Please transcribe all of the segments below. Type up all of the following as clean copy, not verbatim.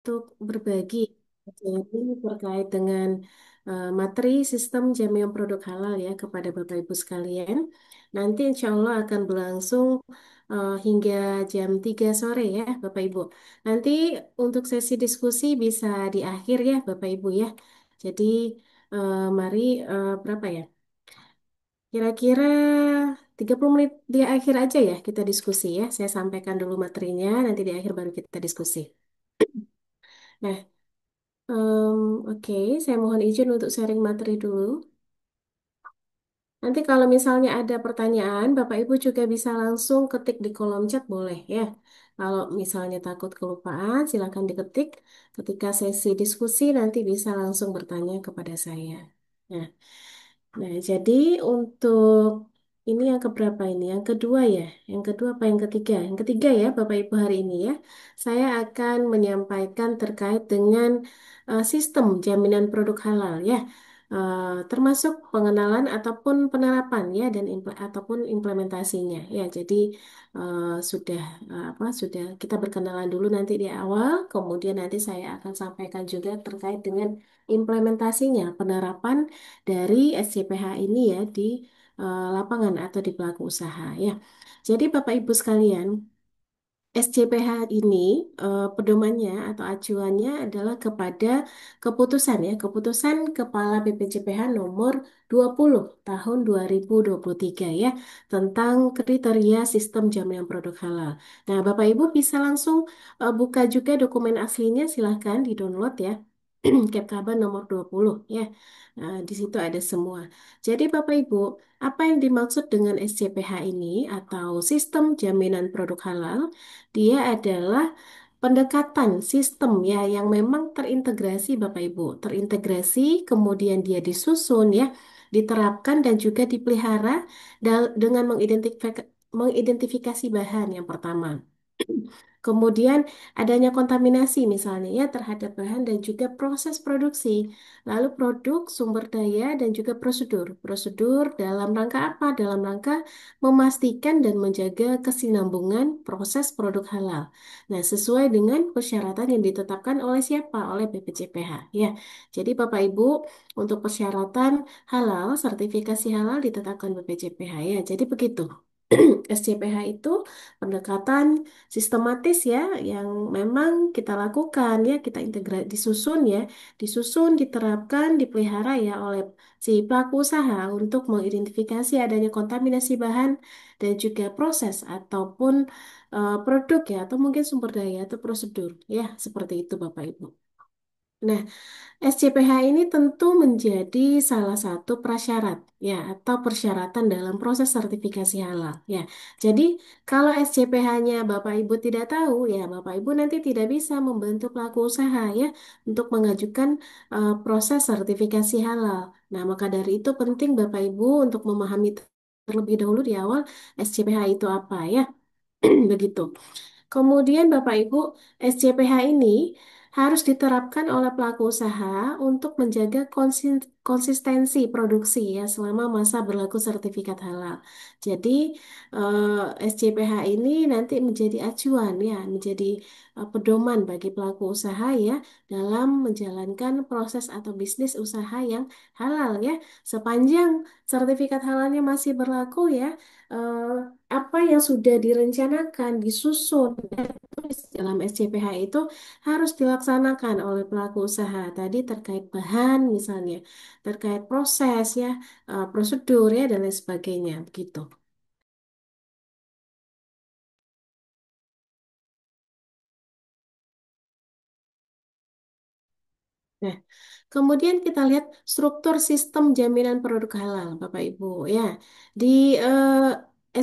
untuk berbagi materi terkait dengan materi sistem jamiah produk halal ya kepada Bapak Ibu sekalian. Nanti insya Allah akan berlangsung hingga jam 3 sore ya Bapak Ibu. Nanti untuk sesi diskusi bisa di akhir ya Bapak Ibu ya. Jadi mari berapa ya? Kira-kira 30 menit di akhir aja ya kita diskusi ya. Saya sampaikan dulu materinya, nanti di akhir baru kita diskusi. Nah, oke, saya mohon izin untuk sharing materi dulu. Nanti kalau misalnya ada pertanyaan, Bapak Ibu juga bisa langsung ketik di kolom chat boleh ya. Kalau misalnya takut kelupaan, silakan diketik. Ketika sesi diskusi nanti bisa langsung bertanya kepada saya. Nah, jadi untuk ini yang keberapa ini? Yang kedua ya? Yang kedua apa yang ketiga? Yang ketiga ya, Bapak Ibu hari ini ya. Saya akan menyampaikan terkait dengan sistem jaminan produk halal ya. Termasuk pengenalan ataupun penerapan ya dan ataupun implementasinya ya. Jadi sudah sudah kita berkenalan dulu nanti di awal, kemudian nanti saya akan sampaikan juga terkait dengan implementasinya, penerapan dari SCPH ini ya di lapangan atau di pelaku usaha ya. Jadi Bapak Ibu sekalian, SCPH ini pedomannya atau acuannya adalah kepada keputusan ya, keputusan Kepala BPJPH nomor 20 tahun 2023 ya tentang kriteria sistem jaminan produk halal. Nah, Bapak Ibu bisa langsung buka juga dokumen aslinya silahkan di-download ya. Kepkaba nomor 20 ya. Nah, di situ ada semua. Jadi Bapak Ibu, apa yang dimaksud dengan SCPH ini atau sistem jaminan produk halal? Dia adalah pendekatan sistem ya yang memang terintegrasi Bapak Ibu, terintegrasi kemudian dia disusun ya, diterapkan dan juga dipelihara dengan mengidentifikasi bahan yang pertama. Kemudian adanya kontaminasi misalnya ya terhadap bahan dan juga proses produksi. Lalu produk, sumber daya dan juga prosedur. Prosedur dalam rangka apa? Dalam rangka memastikan dan menjaga kesinambungan proses produk halal. Nah, sesuai dengan persyaratan yang ditetapkan oleh siapa? Oleh BPJPH ya. Jadi Bapak Ibu, untuk persyaratan halal, sertifikasi halal ditetapkan BPJPH ya. Jadi begitu. SCPH itu pendekatan sistematis ya yang memang kita lakukan ya kita disusun ya disusun diterapkan dipelihara ya oleh si pelaku usaha untuk mengidentifikasi adanya kontaminasi bahan dan juga proses ataupun produk ya atau mungkin sumber daya atau prosedur ya seperti itu Bapak Ibu. Nah, SCPH ini tentu menjadi salah satu prasyarat ya atau persyaratan dalam proses sertifikasi halal ya. Jadi kalau SCPH-nya Bapak Ibu tidak tahu ya Bapak Ibu nanti tidak bisa membantu pelaku usaha ya untuk mengajukan proses sertifikasi halal. Nah, maka dari itu penting Bapak Ibu untuk memahami terlebih dahulu di awal SCPH itu apa ya. Begitu. Kemudian Bapak Ibu, SCPH ini harus diterapkan oleh pelaku usaha untuk menjaga konsistensi produksi ya selama masa berlaku sertifikat halal. Jadi SCPH ini nanti menjadi acuan ya, menjadi pedoman bagi pelaku usaha ya dalam menjalankan proses atau bisnis usaha yang halal ya. Sepanjang sertifikat halalnya masih berlaku ya, eh, apa yang sudah direncanakan, disusun dalam SCPH itu harus dilaksanakan oleh pelaku usaha. Tadi terkait bahan misalnya, terkait proses ya, prosedur ya dan lain sebagainya begitu. Nah, kemudian kita lihat struktur sistem jaminan produk halal, Bapak Ibu. Ya, di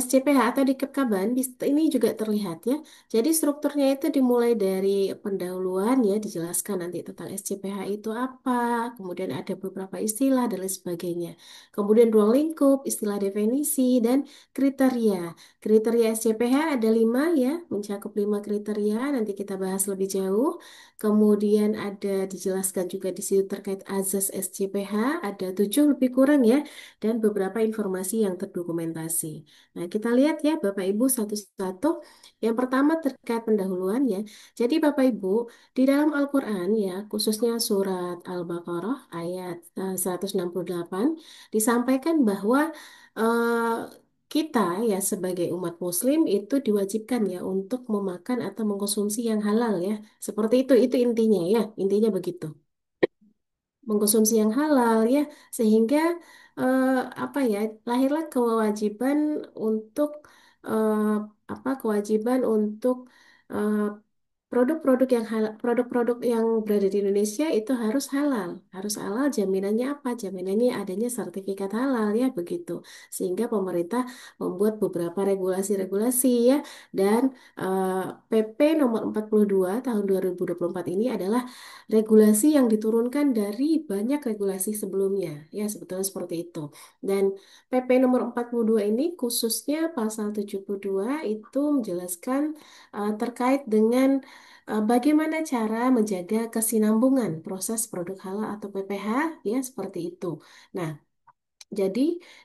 SCPH atau di Kepkaban ini juga terlihat ya. Jadi strukturnya itu dimulai dari pendahuluan ya, dijelaskan nanti tentang SCPH itu apa, kemudian ada beberapa istilah dan lain sebagainya. Kemudian ruang lingkup, istilah definisi dan kriteria. Kriteria SCPH ada 5 ya, mencakup 5 kriteria. Nanti kita bahas lebih jauh. Kemudian ada dijelaskan juga di situ terkait azas SCPH, ada 7 lebih kurang ya, dan beberapa informasi yang terdokumentasi. Nah, Nah, kita lihat ya Bapak Ibu satu-satu. Yang pertama terkait pendahuluan ya. Jadi Bapak Ibu, di dalam Al-Quran ya, khususnya surat Al-Baqarah ayat 168, disampaikan bahwa eh, kita ya sebagai umat Muslim itu diwajibkan ya untuk memakan atau mengkonsumsi yang halal ya. Seperti itu intinya ya, intinya begitu mengkonsumsi yang halal ya sehingga eh, apa ya lahirlah kewajiban untuk eh, kewajiban untuk eh, produk-produk yang halal, produk-produk yang berada di Indonesia itu harus halal. Jaminannya apa? Jaminannya adanya sertifikat halal ya begitu. Sehingga pemerintah membuat beberapa regulasi-regulasi ya dan eh, PP nomor 42 tahun 2024 ini adalah regulasi yang diturunkan dari banyak regulasi sebelumnya. Ya, sebetulnya seperti itu. Dan PP nomor 42 ini khususnya pasal 72 itu menjelaskan terkait dengan bagaimana cara menjaga kesinambungan proses produk halal atau PPH, ya seperti itu. Nah, jadi,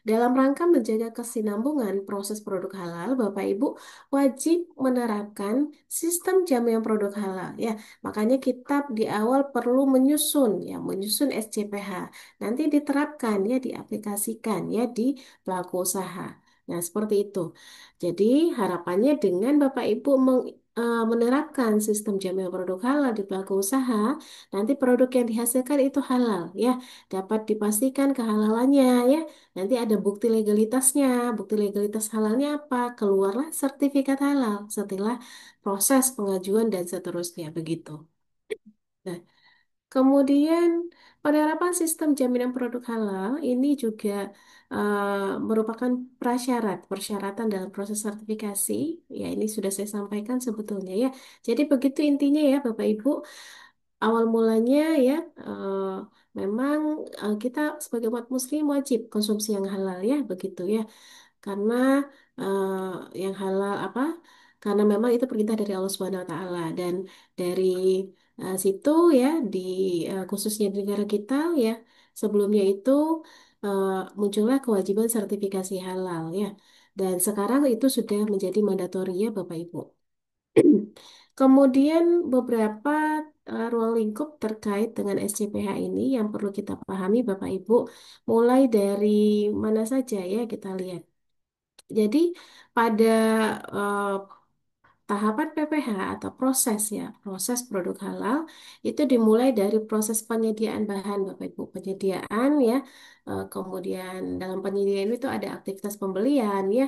dalam rangka menjaga kesinambungan proses produk halal, Bapak Ibu wajib menerapkan sistem jaminan produk halal. Ya, makanya kita di awal perlu menyusun SCPH. Nanti diterapkan ya, diaplikasikan ya di pelaku usaha. Nah, seperti itu. Jadi, harapannya dengan Bapak Ibu menerapkan sistem jaminan produk halal di pelaku usaha, nanti produk yang dihasilkan itu halal ya dapat dipastikan kehalalannya ya. Nanti ada bukti legalitasnya. Bukti legalitas halalnya apa? Keluarlah sertifikat halal setelah proses pengajuan dan seterusnya begitu. Nah, kemudian penerapan sistem jaminan produk halal ini juga merupakan persyaratan dalam proses sertifikasi. Ya, ini sudah saya sampaikan sebetulnya ya. Jadi begitu intinya ya Bapak Ibu. Awal mulanya ya, eh, memang kita sebagai umat Muslim wajib konsumsi yang halal ya, begitu ya. Karena yang halal apa? Karena memang itu perintah dari Allah Subhanahu Wa Taala dan dari situ ya, di khususnya di negara kita ya, sebelumnya itu eh, muncullah kewajiban sertifikasi halal ya. Dan sekarang itu sudah menjadi mandatori ya, Bapak Ibu. Kemudian beberapa ruang lingkup terkait dengan SCPH ini yang perlu kita pahami Bapak Ibu, mulai dari mana saja ya kita lihat. Jadi pada eh, tahapan PPH atau proses ya, proses produk halal itu dimulai dari proses penyediaan bahan Bapak Ibu, penyediaan ya. Kemudian dalam penyediaan itu ada aktivitas pembelian ya,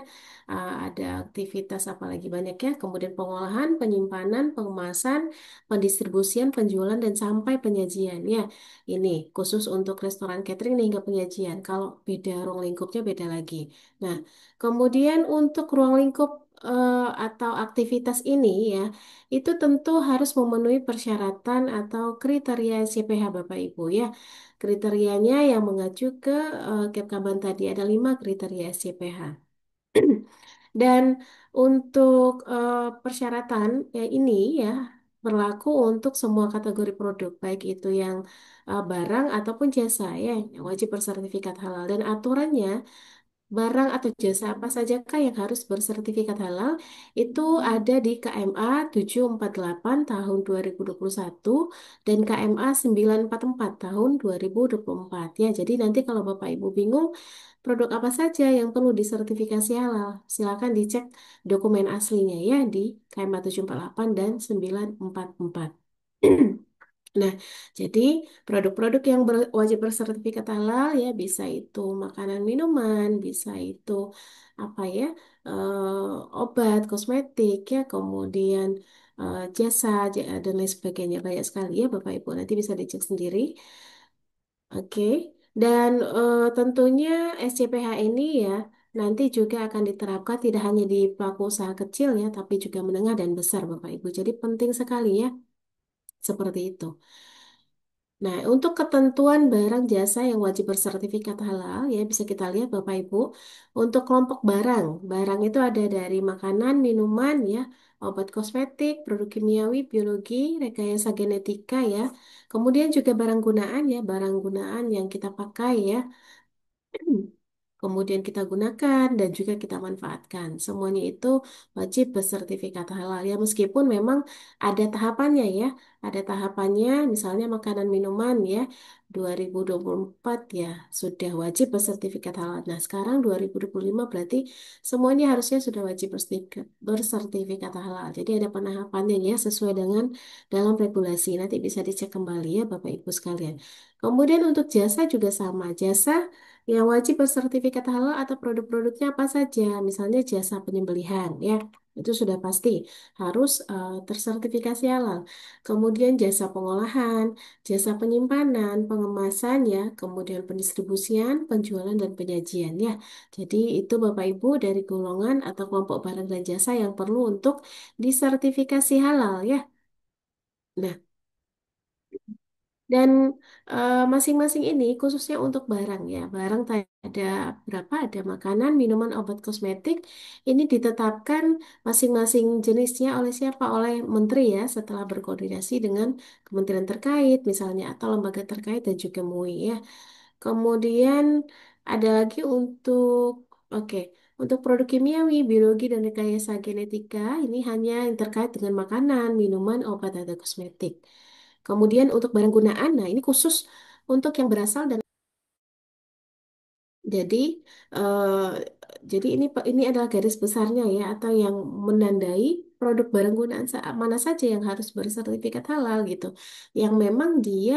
ada aktivitas apalagi banyak ya, kemudian pengolahan, penyimpanan, pengemasan, pendistribusian, penjualan dan sampai penyajian ya. Ini khusus untuk restoran catering hingga penyajian. Kalau beda ruang lingkupnya beda lagi. Nah, kemudian untuk ruang lingkup atau aktivitas ini ya, itu tentu harus memenuhi persyaratan atau kriteria CPH Bapak Ibu ya. Kriterianya yang mengacu ke Kepkaban tadi ada 5 kriteria SCPH. Dan untuk persyaratan ya ini ya berlaku untuk semua kategori produk, baik itu yang barang ataupun jasa ya, yang wajib bersertifikat halal. Dan aturannya barang atau jasa apa sajakah yang harus bersertifikat halal itu ada di KMA 748 tahun 2021 dan KMA 944 tahun 2024 ya. Jadi nanti kalau Bapak Ibu bingung produk apa saja yang perlu disertifikasi halal, silakan dicek dokumen aslinya ya di KMA 748 dan 944. Nah, jadi produk-produk yang wajib bersertifikat halal ya bisa itu makanan minuman, bisa itu apa ya obat, kosmetik ya, kemudian jasa dan lain sebagainya banyak sekali ya Bapak Ibu nanti bisa dicek sendiri. Oke, dan tentunya SCPH ini ya nanti juga akan diterapkan tidak hanya di pelaku usaha kecil ya, tapi juga menengah dan besar Bapak Ibu. Jadi penting sekali ya seperti itu. Nah, untuk ketentuan barang jasa yang wajib bersertifikat halal, ya bisa kita lihat Bapak Ibu. Untuk kelompok barang, barang itu ada dari makanan, minuman, ya, obat kosmetik, produk kimiawi, biologi, rekayasa genetika, ya. Kemudian juga barang gunaan, ya, barang gunaan yang kita pakai, ya. kemudian kita gunakan dan juga kita manfaatkan. Semuanya itu wajib bersertifikat halal ya, meskipun memang ada tahapannya ya. Ada tahapannya, misalnya makanan minuman ya, 2024 ya sudah wajib bersertifikat halal. Nah, sekarang 2025 berarti semuanya harusnya sudah wajib bersertifikat halal. Jadi ada penahapannya ya sesuai dengan dalam regulasi. Nanti bisa dicek kembali ya Bapak Ibu sekalian. Kemudian untuk jasa juga sama. Jasa yang wajib bersertifikat halal atau produk-produknya apa saja? Misalnya jasa penyembelihan ya. Itu sudah pasti harus tersertifikasi halal. Kemudian jasa pengolahan, jasa penyimpanan, pengemasan ya, kemudian pendistribusian, penjualan dan penyajian ya. Jadi itu Bapak Ibu dari golongan atau kelompok barang dan jasa yang perlu untuk disertifikasi halal ya. Nah, dan masing-masing ini khususnya untuk barang ya. Barang ada berapa? Ada makanan, minuman, obat, kosmetik. Ini ditetapkan masing-masing jenisnya oleh siapa? Oleh menteri ya, setelah berkoordinasi dengan kementerian terkait misalnya atau lembaga terkait dan juga MUI ya. Kemudian ada lagi oke, untuk produk kimiawi, biologi, dan rekayasa genetika, ini hanya yang terkait dengan makanan, minuman, obat, atau kosmetik. Kemudian untuk barang gunaan, nah ini khusus untuk yang berasal dan jadi eh, ini adalah garis besarnya ya atau yang menandai produk barang gunaan mana saja yang harus bersertifikat halal gitu, yang memang dia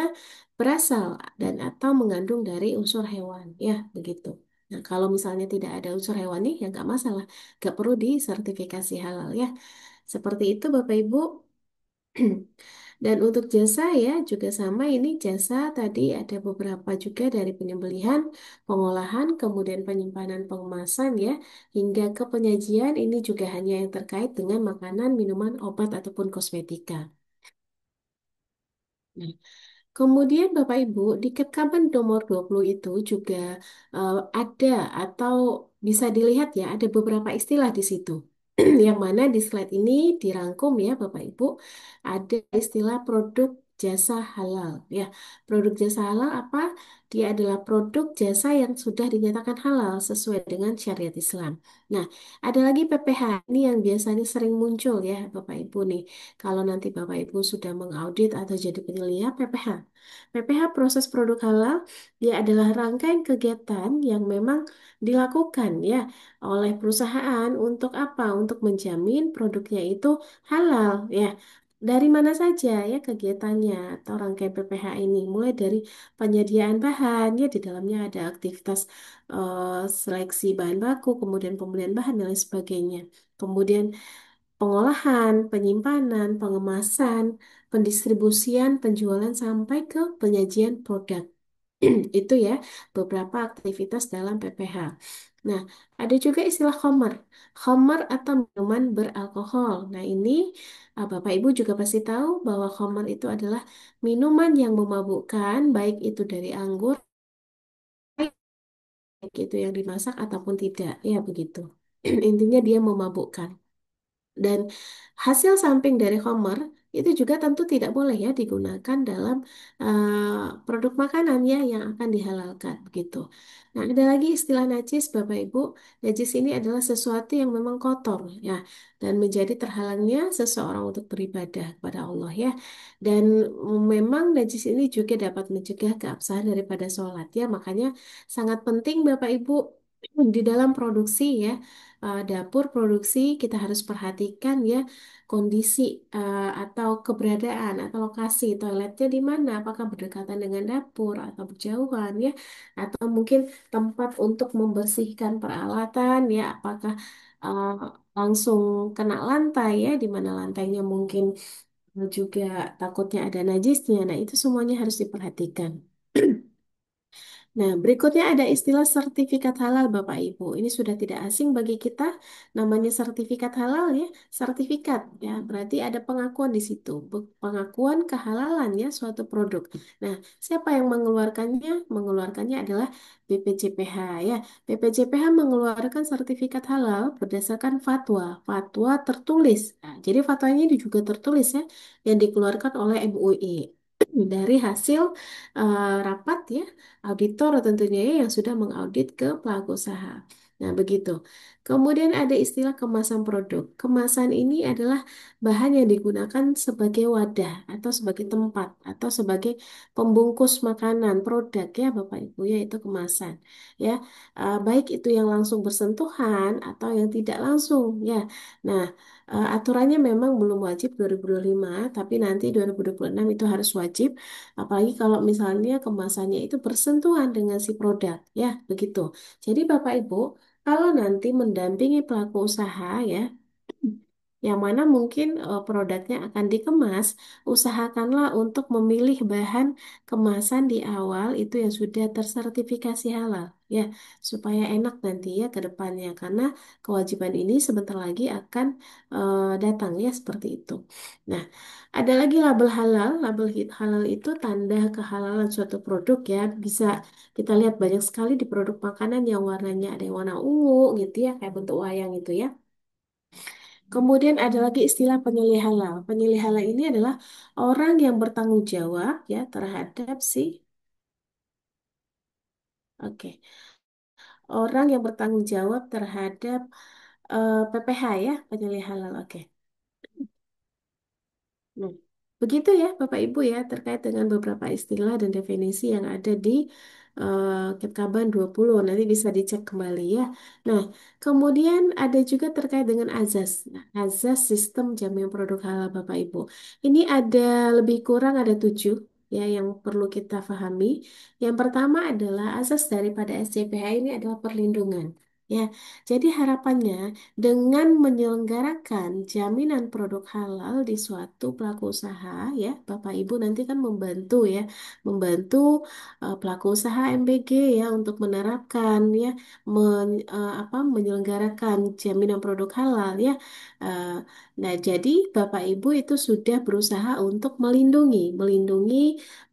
berasal dan atau mengandung dari unsur hewan ya begitu. Nah kalau misalnya tidak ada unsur hewani ya nggak masalah, nggak perlu disertifikasi halal ya. Seperti itu Bapak Ibu. Dan untuk jasa ya juga sama ini jasa tadi ada beberapa juga dari penyembelihan, pengolahan, kemudian penyimpanan, pengemasan ya, hingga ke penyajian ini juga hanya yang terkait dengan makanan, minuman, obat ataupun kosmetika. Nah, kemudian Bapak Ibu, di Kepkaben nomor 20 itu juga ada atau bisa dilihat ya, ada beberapa istilah di situ. Yang mana di slide ini dirangkum ya Bapak Ibu, ada istilah produk jasa halal ya. Produk jasa halal apa? Dia adalah produk jasa yang sudah dinyatakan halal sesuai dengan syariat Islam. Nah, ada lagi PPH ini yang biasanya sering muncul ya Bapak Ibu nih. Kalau nanti Bapak Ibu sudah mengaudit atau jadi penyelia PPH. PPH proses produk halal dia adalah rangkaian kegiatan yang memang dilakukan ya oleh perusahaan untuk apa? Untuk menjamin produknya itu halal ya. Dari mana saja ya kegiatannya atau rangkaian PPH ini? Mulai dari penyediaan bahan ya di dalamnya ada aktivitas seleksi bahan baku, kemudian pembelian bahan dan lain sebagainya. Kemudian pengolahan, penyimpanan, pengemasan, pendistribusian, penjualan sampai ke penyajian produk. Itu ya beberapa aktivitas dalam PPH. Nah, ada juga istilah khamar. Khamar atau minuman beralkohol. Nah, ini Bapak Ibu juga pasti tahu bahwa khamar itu adalah minuman yang memabukkan, baik itu dari anggur, baik itu yang dimasak ataupun tidak. Ya, begitu. Intinya dia memabukkan. Dan hasil samping dari Homer itu juga tentu tidak boleh ya digunakan dalam produk makanan ya yang akan dihalalkan begitu. Nah, ada lagi istilah najis Bapak Ibu. Najis ini adalah sesuatu yang memang kotor ya dan menjadi terhalangnya seseorang untuk beribadah kepada Allah ya. Dan memang najis ini juga dapat mencegah keabsahan daripada sholat ya. Makanya sangat penting Bapak Ibu di dalam produksi ya dapur produksi kita harus perhatikan ya kondisi atau keberadaan atau lokasi toiletnya di mana, apakah berdekatan dengan dapur atau berjauhan ya, atau mungkin tempat untuk membersihkan peralatan ya, apakah uh, langsung kena lantai ya, di mana lantainya mungkin juga takutnya ada najisnya. Nah, itu semuanya harus diperhatikan. Nah, berikutnya ada istilah sertifikat halal Bapak Ibu. Ini sudah tidak asing bagi kita, namanya sertifikat halal ya. Sertifikat ya, berarti ada pengakuan di situ, pengakuan kehalalan ya suatu produk. Nah, siapa yang mengeluarkannya? Mengeluarkannya adalah BPJPH ya. BPJPH mengeluarkan sertifikat halal berdasarkan fatwa, fatwa tertulis. Nah, jadi fatwanya ini juga tertulis ya, yang dikeluarkan oleh MUI. dari hasil rapat ya auditor tentunya ya yang sudah mengaudit ke pelaku usaha. Nah, begitu. Kemudian ada istilah kemasan produk. Kemasan ini adalah bahan yang digunakan sebagai wadah atau sebagai tempat atau sebagai pembungkus makanan produk ya Bapak Ibu ya itu kemasan ya. Baik itu yang langsung bersentuhan atau yang tidak langsung ya. Nah, aturannya memang belum wajib 2025, tapi nanti 2026 itu harus wajib. Apalagi kalau misalnya kemasannya itu bersentuhan dengan si produk, ya begitu. Jadi Bapak Ibu, kalau nanti mendampingi pelaku usaha ya, yang mana mungkin produknya akan dikemas, usahakanlah untuk memilih bahan kemasan di awal itu yang sudah tersertifikasi halal, ya, supaya enak nanti ya ke depannya, karena kewajiban ini sebentar lagi akan datang ya seperti itu. Nah, ada lagi label halal. Label halal itu tanda kehalalan suatu produk ya. Bisa kita lihat banyak sekali di produk makanan yang warnanya ada yang warna ungu gitu ya, kayak bentuk wayang itu ya. Kemudian ada lagi istilah penyelih halal. Penyelih halal ini adalah orang yang bertanggung jawab ya terhadap si, oke, orang yang bertanggung jawab terhadap PPH ya, penyelih halal. Oke. Nah, begitu ya Bapak Ibu ya terkait dengan beberapa istilah dan definisi yang ada di Ketkaban 20. Nanti bisa dicek kembali ya. Nah, kemudian ada juga terkait dengan azas. Nah, azas sistem jaminan produk halal Bapak Ibu. Ini ada lebih kurang ada 7 ya yang perlu kita pahami. Yang pertama adalah azas daripada SCPH ini adalah perlindungan. Ya, jadi harapannya dengan menyelenggarakan jaminan produk halal di suatu pelaku usaha, ya, Bapak Ibu nanti kan membantu ya, membantu pelaku usaha MBG ya untuk menerapkan ya, menyelenggarakan jaminan produk halal ya. Eh, nah, jadi Bapak Ibu itu sudah berusaha untuk melindungi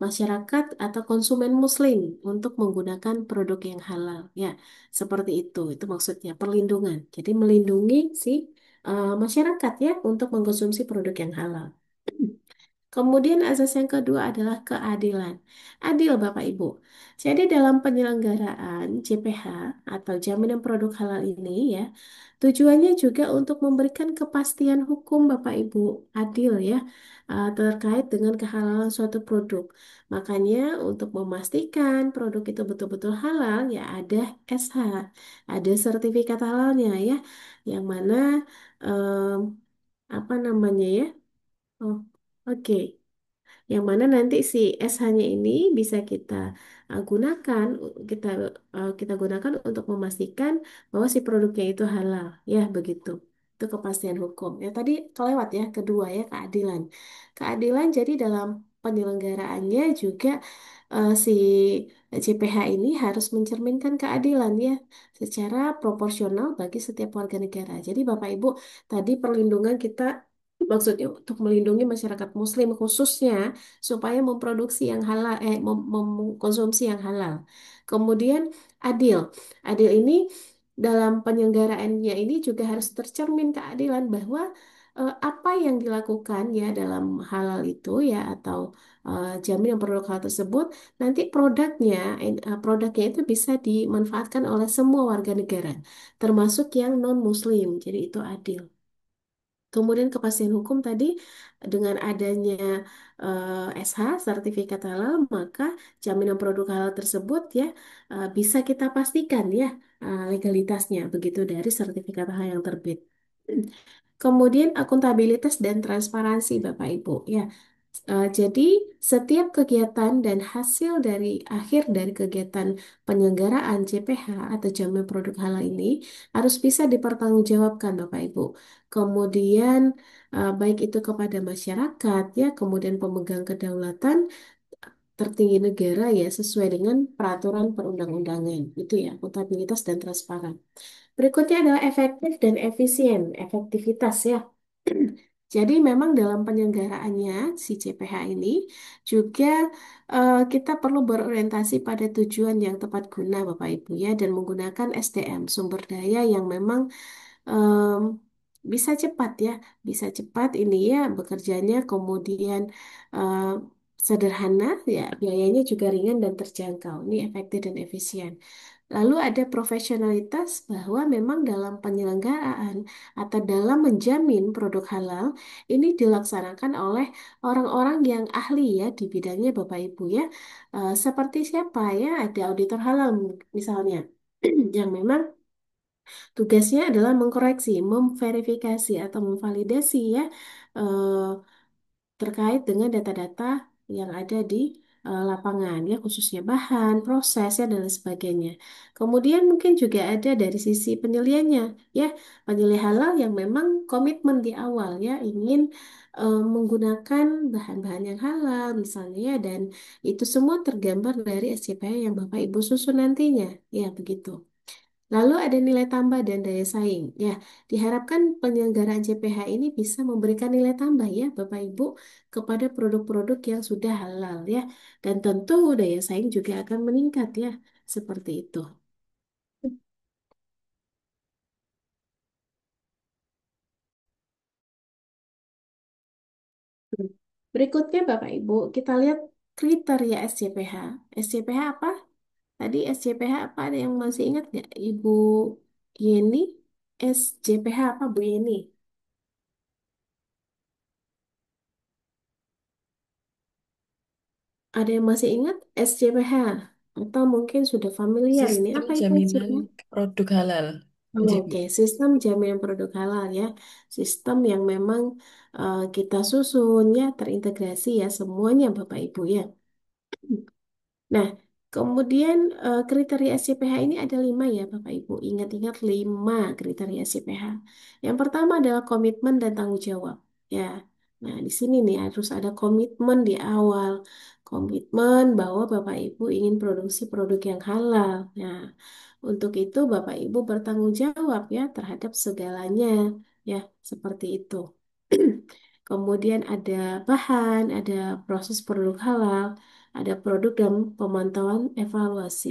masyarakat atau konsumen Muslim untuk menggunakan produk yang halal ya. Seperti itu maksudnya perlindungan. Jadi melindungi si masyarakat ya untuk mengkonsumsi produk yang halal. Kemudian asas yang kedua adalah keadilan. Adil Bapak Ibu. Jadi dalam penyelenggaraan JPH atau jaminan produk halal ini ya, tujuannya juga untuk memberikan kepastian hukum Bapak Ibu adil ya terkait dengan kehalalan suatu produk. Makanya untuk memastikan produk itu betul-betul halal ya ada SH, ada sertifikat halalnya ya, yang mana em, apa namanya ya? Oh, oke. Yang mana nanti si SH-nya ini bisa kita gunakan, kita kita gunakan untuk memastikan bahwa si produknya itu halal, ya begitu. Itu kepastian hukum. Ya tadi kelewat ya, kedua ya keadilan. Keadilan jadi dalam penyelenggaraannya juga si CPH ini harus mencerminkan keadilan ya secara proporsional bagi setiap warga negara. Jadi Bapak Ibu tadi perlindungan kita maksudnya untuk melindungi masyarakat Muslim khususnya supaya memproduksi yang halal, mengkonsumsi yang halal. Kemudian adil. Adil ini dalam penyelenggaraannya ini juga harus tercermin keadilan bahwa apa yang dilakukan ya dalam halal itu ya atau jaminan produk halal tersebut nanti produknya itu bisa dimanfaatkan oleh semua warga negara termasuk yang non-Muslim. Jadi itu adil. Kemudian kepastian hukum tadi dengan adanya SH sertifikat halal maka jaminan produk halal tersebut ya bisa kita pastikan ya legalitasnya begitu dari sertifikat halal yang terbit. Kemudian akuntabilitas dan transparansi Bapak Ibu ya. Jadi setiap kegiatan dan hasil dari akhir dari kegiatan penyelenggaraan JPH atau jaminan produk halal ini harus bisa dipertanggungjawabkan Bapak Ibu. Kemudian baik itu kepada masyarakat ya, kemudian pemegang kedaulatan tertinggi negara ya sesuai dengan peraturan perundang-undangan. Itu ya, akuntabilitas dan transparan. Berikutnya adalah efektif dan efisien, efektivitas ya. Jadi memang dalam penyelenggaraannya si CPH ini juga kita perlu berorientasi pada tujuan yang tepat guna Bapak Ibu ya dan menggunakan SDM sumber daya yang memang em, bisa cepat ya, bisa cepat ini ya bekerjanya kemudian sederhana, ya biayanya juga ringan dan terjangkau. Ini efektif dan efisien. Lalu ada profesionalitas bahwa memang dalam penyelenggaraan atau dalam menjamin produk halal ini dilaksanakan oleh orang-orang yang ahli ya di bidangnya Bapak Ibu ya. Seperti siapa ya? Ada auditor halal misalnya yang memang tugasnya adalah mengkoreksi, memverifikasi atau memvalidasi ya eh, terkait dengan data-data yang ada di lapangan ya khususnya bahan, proses ya dan lain sebagainya. Kemudian mungkin juga ada dari sisi penilaiannya ya, penilai halal yang memang komitmen di awal ya ingin menggunakan bahan-bahan yang halal misalnya ya dan itu semua tergambar dari SCPH yang Bapak Ibu susun nantinya ya begitu. Lalu ada nilai tambah dan daya saing. Ya, diharapkan penyelenggaraan JPH ini bisa memberikan nilai tambah ya, Bapak Ibu, kepada produk-produk yang sudah halal ya. Dan tentu daya saing juga akan meningkat ya, seperti itu. Hmm. Berikutnya Bapak Ibu, kita lihat kriteria SJPH. SJPH apa? Tadi SJPH apa? Ada yang masih ingat nggak? Ibu Yeni? SJPH apa Bu Yeni? Ada yang masih ingat SJPH? Atau mungkin sudah familiar ini Sistem apa itu jaminan SJPH? produk halal. JP. Oke, sistem jaminan produk halal ya. Sistem yang memang kita susun ya, terintegrasi ya semuanya Bapak Ibu ya. Nah, kemudian kriteria SCPH ini ada 5 ya Bapak Ibu. Ingat-ingat 5 kriteria SCPH. Yang pertama adalah komitmen dan tanggung jawab. Ya, nah di sini nih harus ada komitmen di awal. Komitmen bahwa Bapak Ibu ingin produksi produk yang halal. Nah, untuk itu Bapak Ibu bertanggung jawab ya terhadap segalanya. Ya, seperti itu. Kemudian ada bahan, ada proses produk halal, ada produk dan pemantauan evaluasi.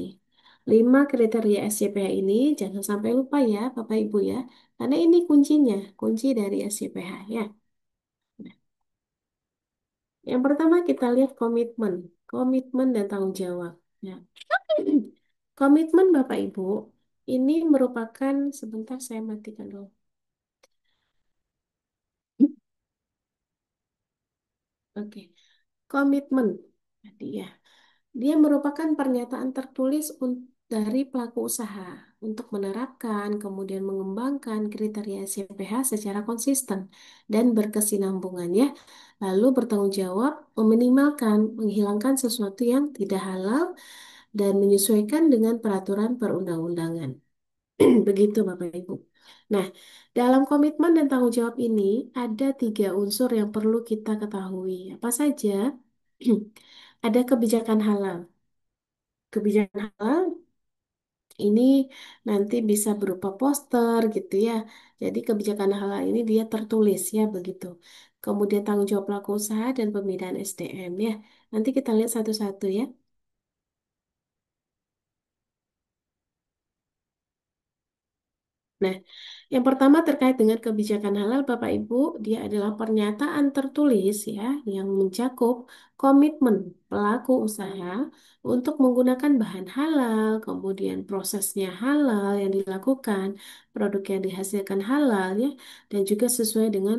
5 kriteria SCPH ini jangan sampai lupa ya Bapak Ibu ya, karena ini kuncinya, kunci dari SCPH ya. Yang pertama kita lihat komitmen, komitmen dan tanggung jawab. Ya. Komitmen Bapak Ibu ini merupakan sebentar saya matikan dulu. Oke, komitmen. Tadi ya. Dia merupakan pernyataan tertulis dari pelaku usaha untuk menerapkan, kemudian mengembangkan kriteria CPH secara konsisten dan berkesinambungan ya. Lalu bertanggung jawab, meminimalkan, menghilangkan sesuatu yang tidak halal dan menyesuaikan dengan peraturan perundang-undangan. Begitu Bapak Ibu. Nah, dalam komitmen dan tanggung jawab ini ada 3 unsur yang perlu kita ketahui. Apa saja? Ada kebijakan halal. Kebijakan halal ini nanti bisa berupa poster gitu ya. Jadi kebijakan halal ini dia tertulis ya begitu. Kemudian tanggung jawab pelaku usaha dan pembinaan SDM ya. Nanti kita lihat satu-satu ya. Nah, yang pertama terkait dengan kebijakan halal Bapak Ibu, dia adalah pernyataan tertulis ya yang mencakup komitmen pelaku usaha untuk menggunakan bahan halal, kemudian prosesnya halal yang dilakukan, produk yang dihasilkan halal ya, dan juga sesuai dengan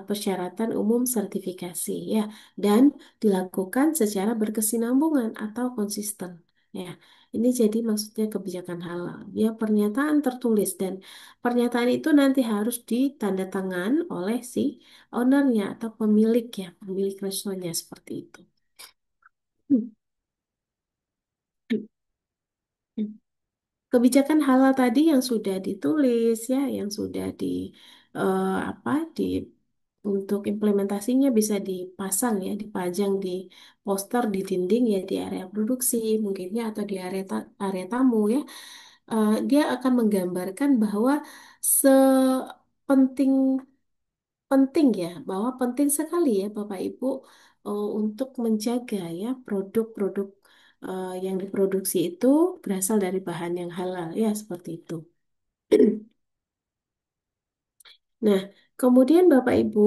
persyaratan umum sertifikasi ya, dan dilakukan secara berkesinambungan atau konsisten. Ya, ini jadi maksudnya kebijakan halal. Ya, pernyataan tertulis dan pernyataan itu nanti harus ditandatangan oleh si ownernya atau pemilik ya, pemilik restonya seperti itu. Kebijakan halal tadi yang sudah ditulis ya, yang sudah di apa di untuk implementasinya bisa dipasang ya, dipajang di poster di dinding ya di area produksi mungkinnya atau di area area tamu ya. Dia akan menggambarkan bahwa sepenting penting ya, bahwa penting sekali ya Bapak Ibu untuk menjaga ya produk-produk yang diproduksi itu berasal dari bahan yang halal ya seperti itu. Nah, kemudian Bapak Ibu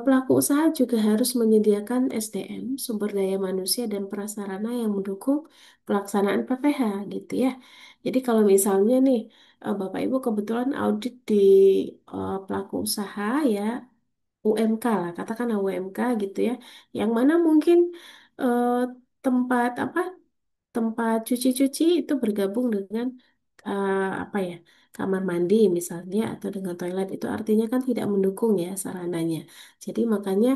Pelaku usaha juga harus menyediakan SDM, sumber daya manusia dan prasarana yang mendukung pelaksanaan PPH gitu ya. Jadi kalau misalnya nih Bapak Ibu kebetulan audit di pelaku usaha ya, UMK lah, katakanlah UMK gitu ya, yang mana mungkin eh, tempat apa tempat cuci-cuci itu bergabung dengan apa ya, kamar mandi misalnya atau dengan toilet, itu artinya kan tidak mendukung ya sarananya. Jadi makanya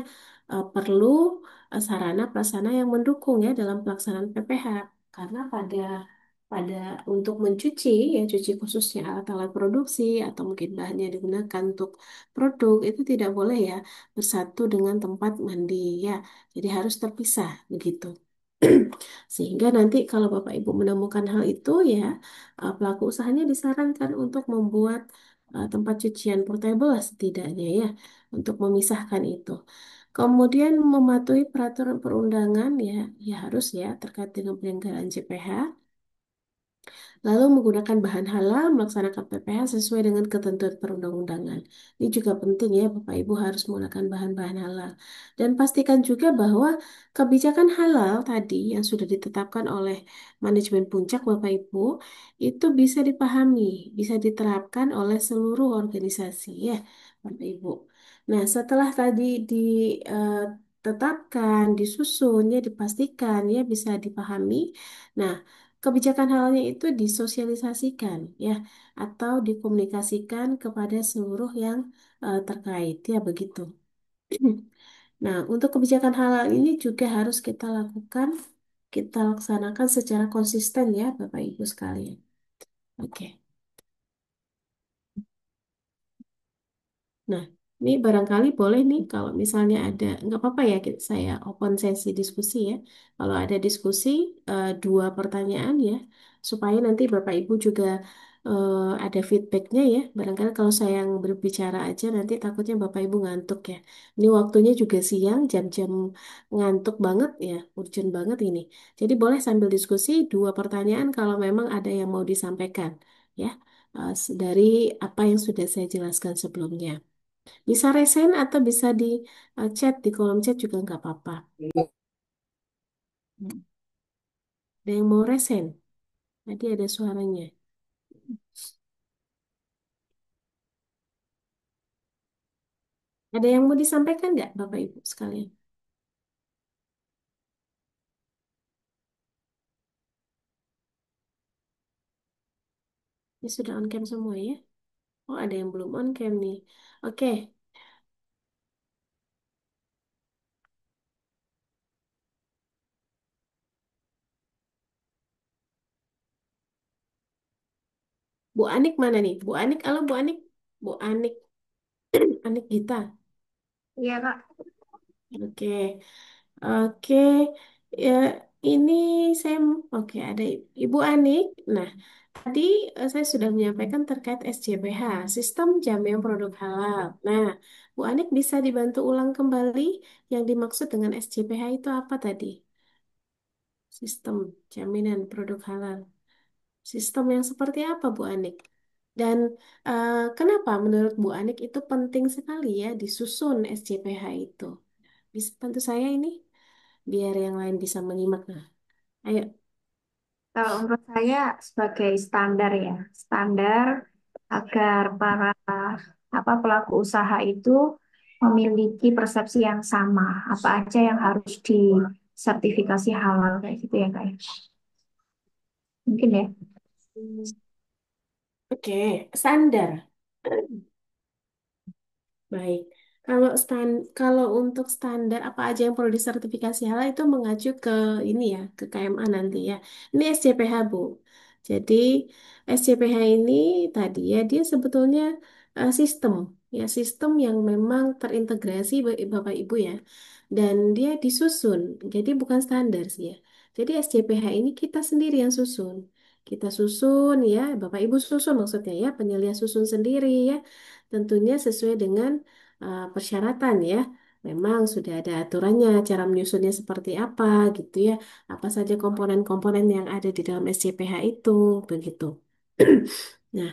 perlu sarana prasarana yang mendukung ya dalam pelaksanaan PPH, karena pada untuk mencuci ya, cuci khususnya alat-alat produksi atau mungkin bahan yang digunakan untuk produk itu tidak boleh ya bersatu dengan tempat mandi ya, jadi harus terpisah begitu. Sehingga nanti kalau Bapak Ibu menemukan hal itu ya, pelaku usahanya disarankan untuk membuat tempat cucian portable lah setidaknya ya, untuk memisahkan itu. Kemudian mematuhi peraturan perundangan ya, ya harus ya terkait dengan penyelenggaraan JPH. Lalu menggunakan bahan halal, melaksanakan PPH sesuai dengan ketentuan perundang-undangan. Ini juga penting ya, Bapak Ibu harus menggunakan bahan-bahan halal. Dan pastikan juga bahwa kebijakan halal tadi yang sudah ditetapkan oleh manajemen puncak Bapak Ibu, itu bisa dipahami, bisa diterapkan oleh seluruh organisasi ya, Bapak Ibu. Nah, setelah tadi ditetapkan, disusun ya, dipastikan ya, bisa dipahami. Nah, kebijakan halalnya itu disosialisasikan ya, atau dikomunikasikan kepada seluruh yang terkait ya begitu. Nah, untuk kebijakan halal ini juga harus kita lakukan, kita laksanakan secara konsisten ya Bapak Ibu sekalian. Oke. Nah, ini barangkali boleh nih kalau misalnya ada, nggak apa-apa ya saya open sesi diskusi ya. Kalau ada diskusi dua pertanyaan ya, supaya nanti Bapak Ibu juga ada feedbacknya ya. Barangkali kalau saya yang berbicara aja nanti takutnya Bapak Ibu ngantuk ya. Ini waktunya juga siang, jam-jam ngantuk banget ya, urgent banget ini. Jadi boleh sambil diskusi dua pertanyaan kalau memang ada yang mau disampaikan ya. Dari apa yang sudah saya jelaskan sebelumnya. Bisa resen atau bisa di chat di kolom chat juga nggak apa-apa. Hmm. Ada yang mau resen? Tadi ada suaranya. Ada yang mau disampaikan nggak, Bapak Ibu sekalian? Ini sudah on cam semua ya? Oh, ada yang belum on cam nih. Oke, Bu Anik mana nih? Bu Anik, halo Bu Anik. Bu Anik, Anik Gita. Iya, Kak. Oke, oke. Ya, ini saya, oke ada Ibu Anik. Nah, tadi saya sudah menyampaikan terkait SJPH, Sistem Jamiah Produk Halal. Nah, Bu Anik bisa dibantu ulang kembali yang dimaksud dengan SJPH itu apa tadi? Sistem Jaminan Produk Halal. Sistem yang seperti apa, Bu Anik? Dan kenapa menurut Bu Anik itu penting sekali ya disusun SJPH itu? Bisa bantu saya ini biar yang lain bisa menyimak. Nah, ayo. Kalau menurut saya sebagai standar ya, standar agar para pelaku usaha itu memiliki persepsi yang sama. Apa aja yang harus disertifikasi halal kayak gitu ya, Kak, ya. Mungkin ya. Hmm, oke, standar. Baik. Kalau untuk standar apa aja yang perlu disertifikasi halal itu mengacu ke ini ya, ke KMA nanti ya. Ini SCPH, Bu. Jadi SCPH ini tadi ya dia sebetulnya sistem ya, sistem yang memang terintegrasi Bapak Ibu ya. Dan dia disusun. Jadi bukan standar sih ya. Jadi SCPH ini kita sendiri yang susun. Kita susun ya, Bapak Ibu susun maksudnya ya, penyelia susun sendiri ya. Tentunya sesuai dengan persyaratan ya. Memang sudah ada aturannya, cara menyusunnya seperti apa gitu ya. Apa saja komponen-komponen yang ada di dalam SCPH itu, begitu. Nah,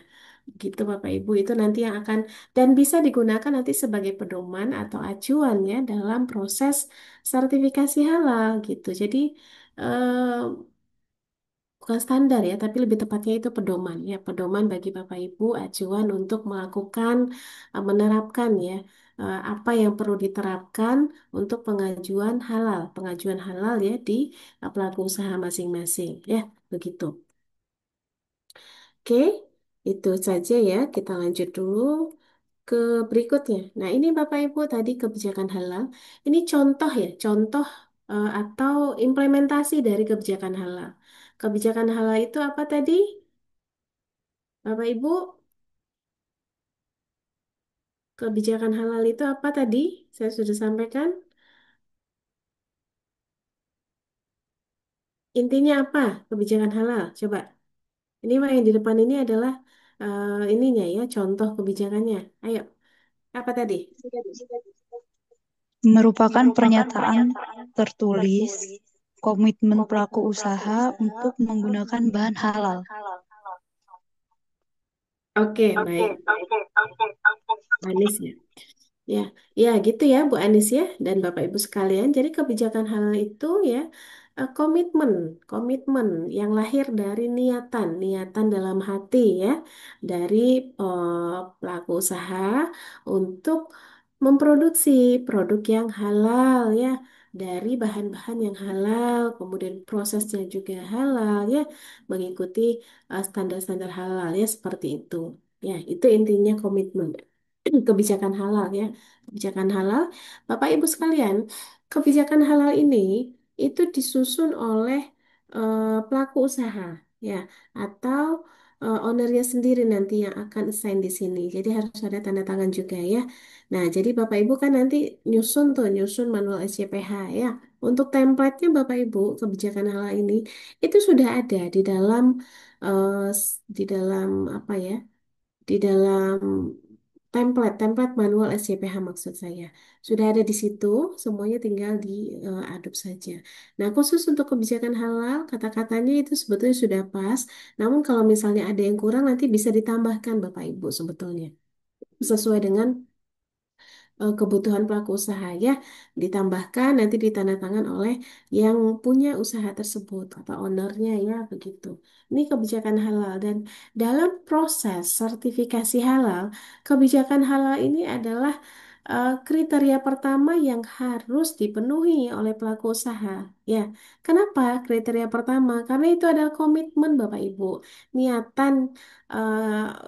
Gitu Bapak Ibu, itu nanti yang akan dan bisa digunakan nanti sebagai pedoman atau acuan ya dalam proses sertifikasi halal gitu. Jadi bukan standar ya, tapi lebih tepatnya itu pedoman ya, pedoman bagi Bapak Ibu, acuan untuk melakukan menerapkan ya apa yang perlu diterapkan untuk pengajuan halal ya di pelaku usaha masing-masing ya, begitu. Oke, itu saja ya. Kita lanjut dulu ke berikutnya. Nah, ini Bapak Ibu tadi kebijakan halal. Ini contoh ya, contoh atau implementasi dari kebijakan halal. Kebijakan halal itu apa tadi? Bapak Ibu, kebijakan halal itu apa tadi? Saya sudah sampaikan. Intinya apa? Kebijakan halal. Coba. Ini mah yang di depan ini adalah ininya ya, contoh kebijakannya. Ayo, apa tadi? Merupakan pernyataan tertulis komitmen pelaku usaha untuk menggunakan bahan halal. Oke, baik. Manis ya. Ya, ya gitu ya Bu Anis ya dan Bapak Ibu sekalian. Jadi kebijakan halal itu ya komitmen, komitmen yang lahir dari niatan, niatan dalam hati ya dari pelaku usaha untuk memproduksi produk yang halal ya dari bahan-bahan yang halal, kemudian prosesnya juga halal ya, mengikuti standar-standar halal ya seperti itu. Ya, itu intinya komitmen. Kebijakan halal ya. Kebijakan halal, Bapak Ibu sekalian, kebijakan halal ini itu disusun oleh pelaku usaha ya atau ownernya sendiri nanti yang akan assign di sini. Jadi harus ada tanda tangan juga ya. Nah, jadi Bapak Ibu kan nanti nyusun manual SCPH ya. Untuk template-nya Bapak Ibu kebijakan halal ini itu sudah ada di dalam apa ya? Di dalam template manual SCPH maksud saya. Sudah ada di situ, semuanya tinggal diadop saja. Nah, khusus untuk kebijakan halal, kata-katanya itu sebetulnya sudah pas. Namun kalau misalnya ada yang kurang, nanti bisa ditambahkan Bapak Ibu sebetulnya. Sesuai dengan kebutuhan pelaku usaha ya ditambahkan nanti ditandatangan oleh yang punya usaha tersebut atau ownernya ya begitu. Ini kebijakan halal dan dalam proses sertifikasi halal, kebijakan halal ini adalah kriteria pertama yang harus dipenuhi oleh pelaku usaha. Ya, kenapa kriteria pertama? Karena itu adalah komitmen Bapak Ibu, niatan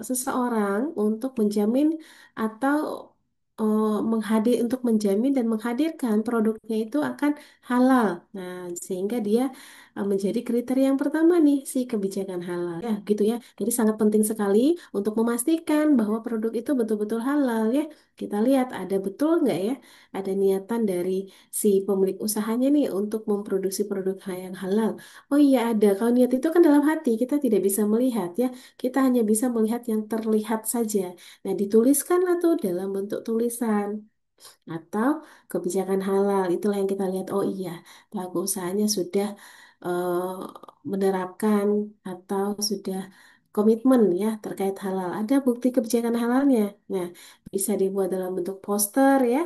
seseorang untuk menjamin atau untuk menjamin dan menghadirkan produknya itu akan halal. Nah, sehingga dia menjadi kriteria yang pertama nih si kebijakan halal ya, gitu ya. Jadi sangat penting sekali untuk memastikan bahwa produk itu betul-betul halal ya. Kita lihat ada betul nggak ya, ada niatan dari si pemilik usahanya nih untuk memproduksi produk yang halal. Oh iya ada. Kalau niat itu kan dalam hati, kita tidak bisa melihat ya. Kita hanya bisa melihat yang terlihat saja. Nah, dituliskanlah tuh dalam bentuk tulisan atau kebijakan halal. Itulah yang kita lihat. Oh iya, pelaku usahanya sudah menerapkan atau sudah komitmen ya terkait halal. Ada bukti kebijakan halalnya. Nah, bisa dibuat dalam bentuk poster ya.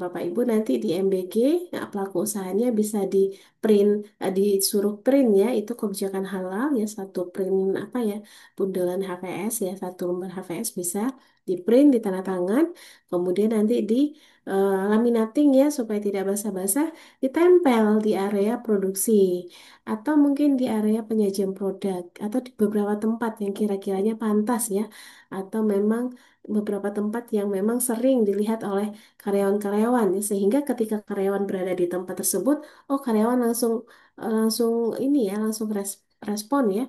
Bapak Ibu nanti di MBG, nah, pelaku usahanya bisa di print, disuruh print ya, itu kebijakan halal ya, satu print apa ya, bundelan HVS ya, satu lembar HVS bisa di print, di tanda tangan, kemudian nanti di laminating ya supaya tidak basah-basah, ditempel di area produksi atau mungkin di area penyajian produk atau di beberapa tempat yang kira-kiranya pantas ya, atau memang beberapa tempat yang memang sering dilihat oleh karyawan-karyawan ya, sehingga ketika karyawan berada di tempat tersebut, oh karyawan langsung langsung ini ya langsung respon ya.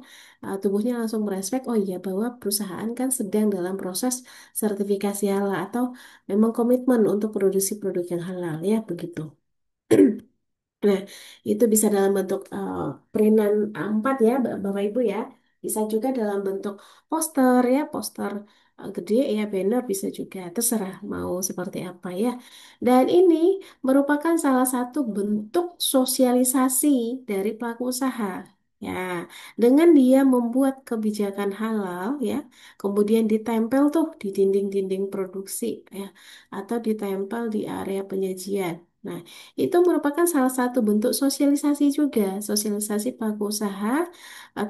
Tubuhnya langsung merespek oh iya bahwa perusahaan kan sedang dalam proses sertifikasi halal atau memang komitmen untuk produksi produk yang halal ya begitu. Nah, itu bisa dalam bentuk printan A4 ya, Bapak Ibu ya. Bisa juga dalam bentuk poster ya, poster gede ya, banner bisa juga. Terserah mau seperti apa ya. Dan ini merupakan salah satu bentuk sosialisasi dari pelaku usaha. Ya, dengan dia membuat kebijakan halal ya, kemudian ditempel tuh di dinding-dinding produksi ya, atau ditempel di area penyajian. Nah, itu merupakan salah satu bentuk sosialisasi juga, sosialisasi pelaku usaha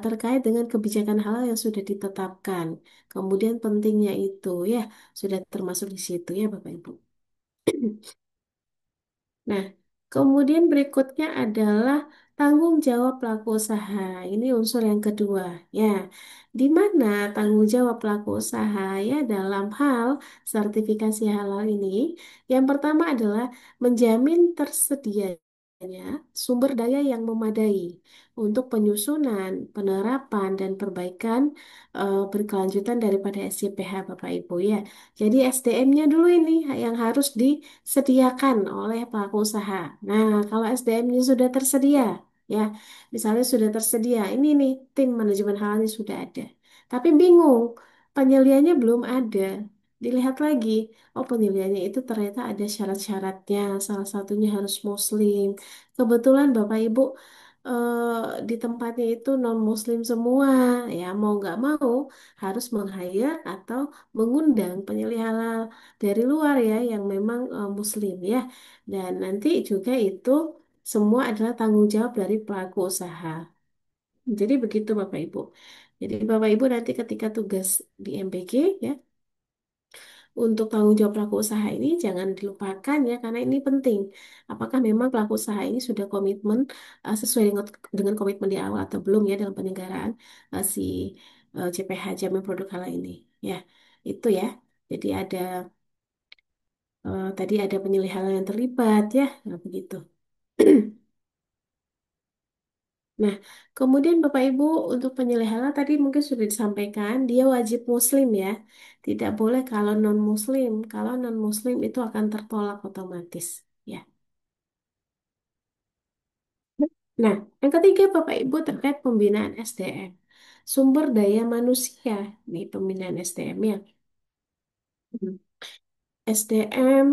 terkait dengan kebijakan halal yang sudah ditetapkan. Kemudian pentingnya itu ya, sudah termasuk di situ ya Bapak Ibu. Nah, kemudian berikutnya adalah tanggung jawab pelaku usaha. Ini unsur yang kedua, ya. Di mana tanggung jawab pelaku usaha ya dalam hal sertifikasi halal ini? Yang pertama adalah menjamin tersedianya sumber daya yang memadai untuk penyusunan, penerapan, dan perbaikan berkelanjutan daripada SCPH Bapak Ibu ya. Jadi SDM-nya dulu ini yang harus disediakan oleh pelaku usaha. Nah, kalau SDM-nya sudah tersedia, ya, misalnya sudah tersedia, ini nih tim manajemen halalnya sudah ada. Tapi bingung, penyeliannya belum ada. Dilihat lagi, oh penyeliannya itu ternyata ada syarat-syaratnya. Salah satunya harus Muslim. Kebetulan Bapak Ibu di tempatnya itu non-Muslim semua, ya mau nggak mau harus meng-hire atau mengundang penyelih halal dari luar ya yang memang Muslim ya. Dan nanti juga itu semua adalah tanggung jawab dari pelaku usaha. Jadi begitu Bapak Ibu. Jadi Bapak Ibu nanti ketika tugas di MBG ya, untuk tanggung jawab pelaku usaha ini jangan dilupakan ya karena ini penting. Apakah memang pelaku usaha ini sudah komitmen sesuai dengan komitmen di awal atau belum ya dalam penyelenggaraan si CPH Jamin Produk Halal ini. Ya, itu ya. Jadi ada tadi ada penyelih halal yang terlibat ya, nah, begitu. Nah, kemudian Bapak Ibu untuk penyelih halal tadi mungkin sudah disampaikan dia wajib Muslim ya, tidak boleh kalau non Muslim. Kalau non Muslim itu akan tertolak otomatis ya. Nah, yang ketiga Bapak Ibu terkait pembinaan SDM, sumber daya manusia di pembinaan SDM ya. SDM.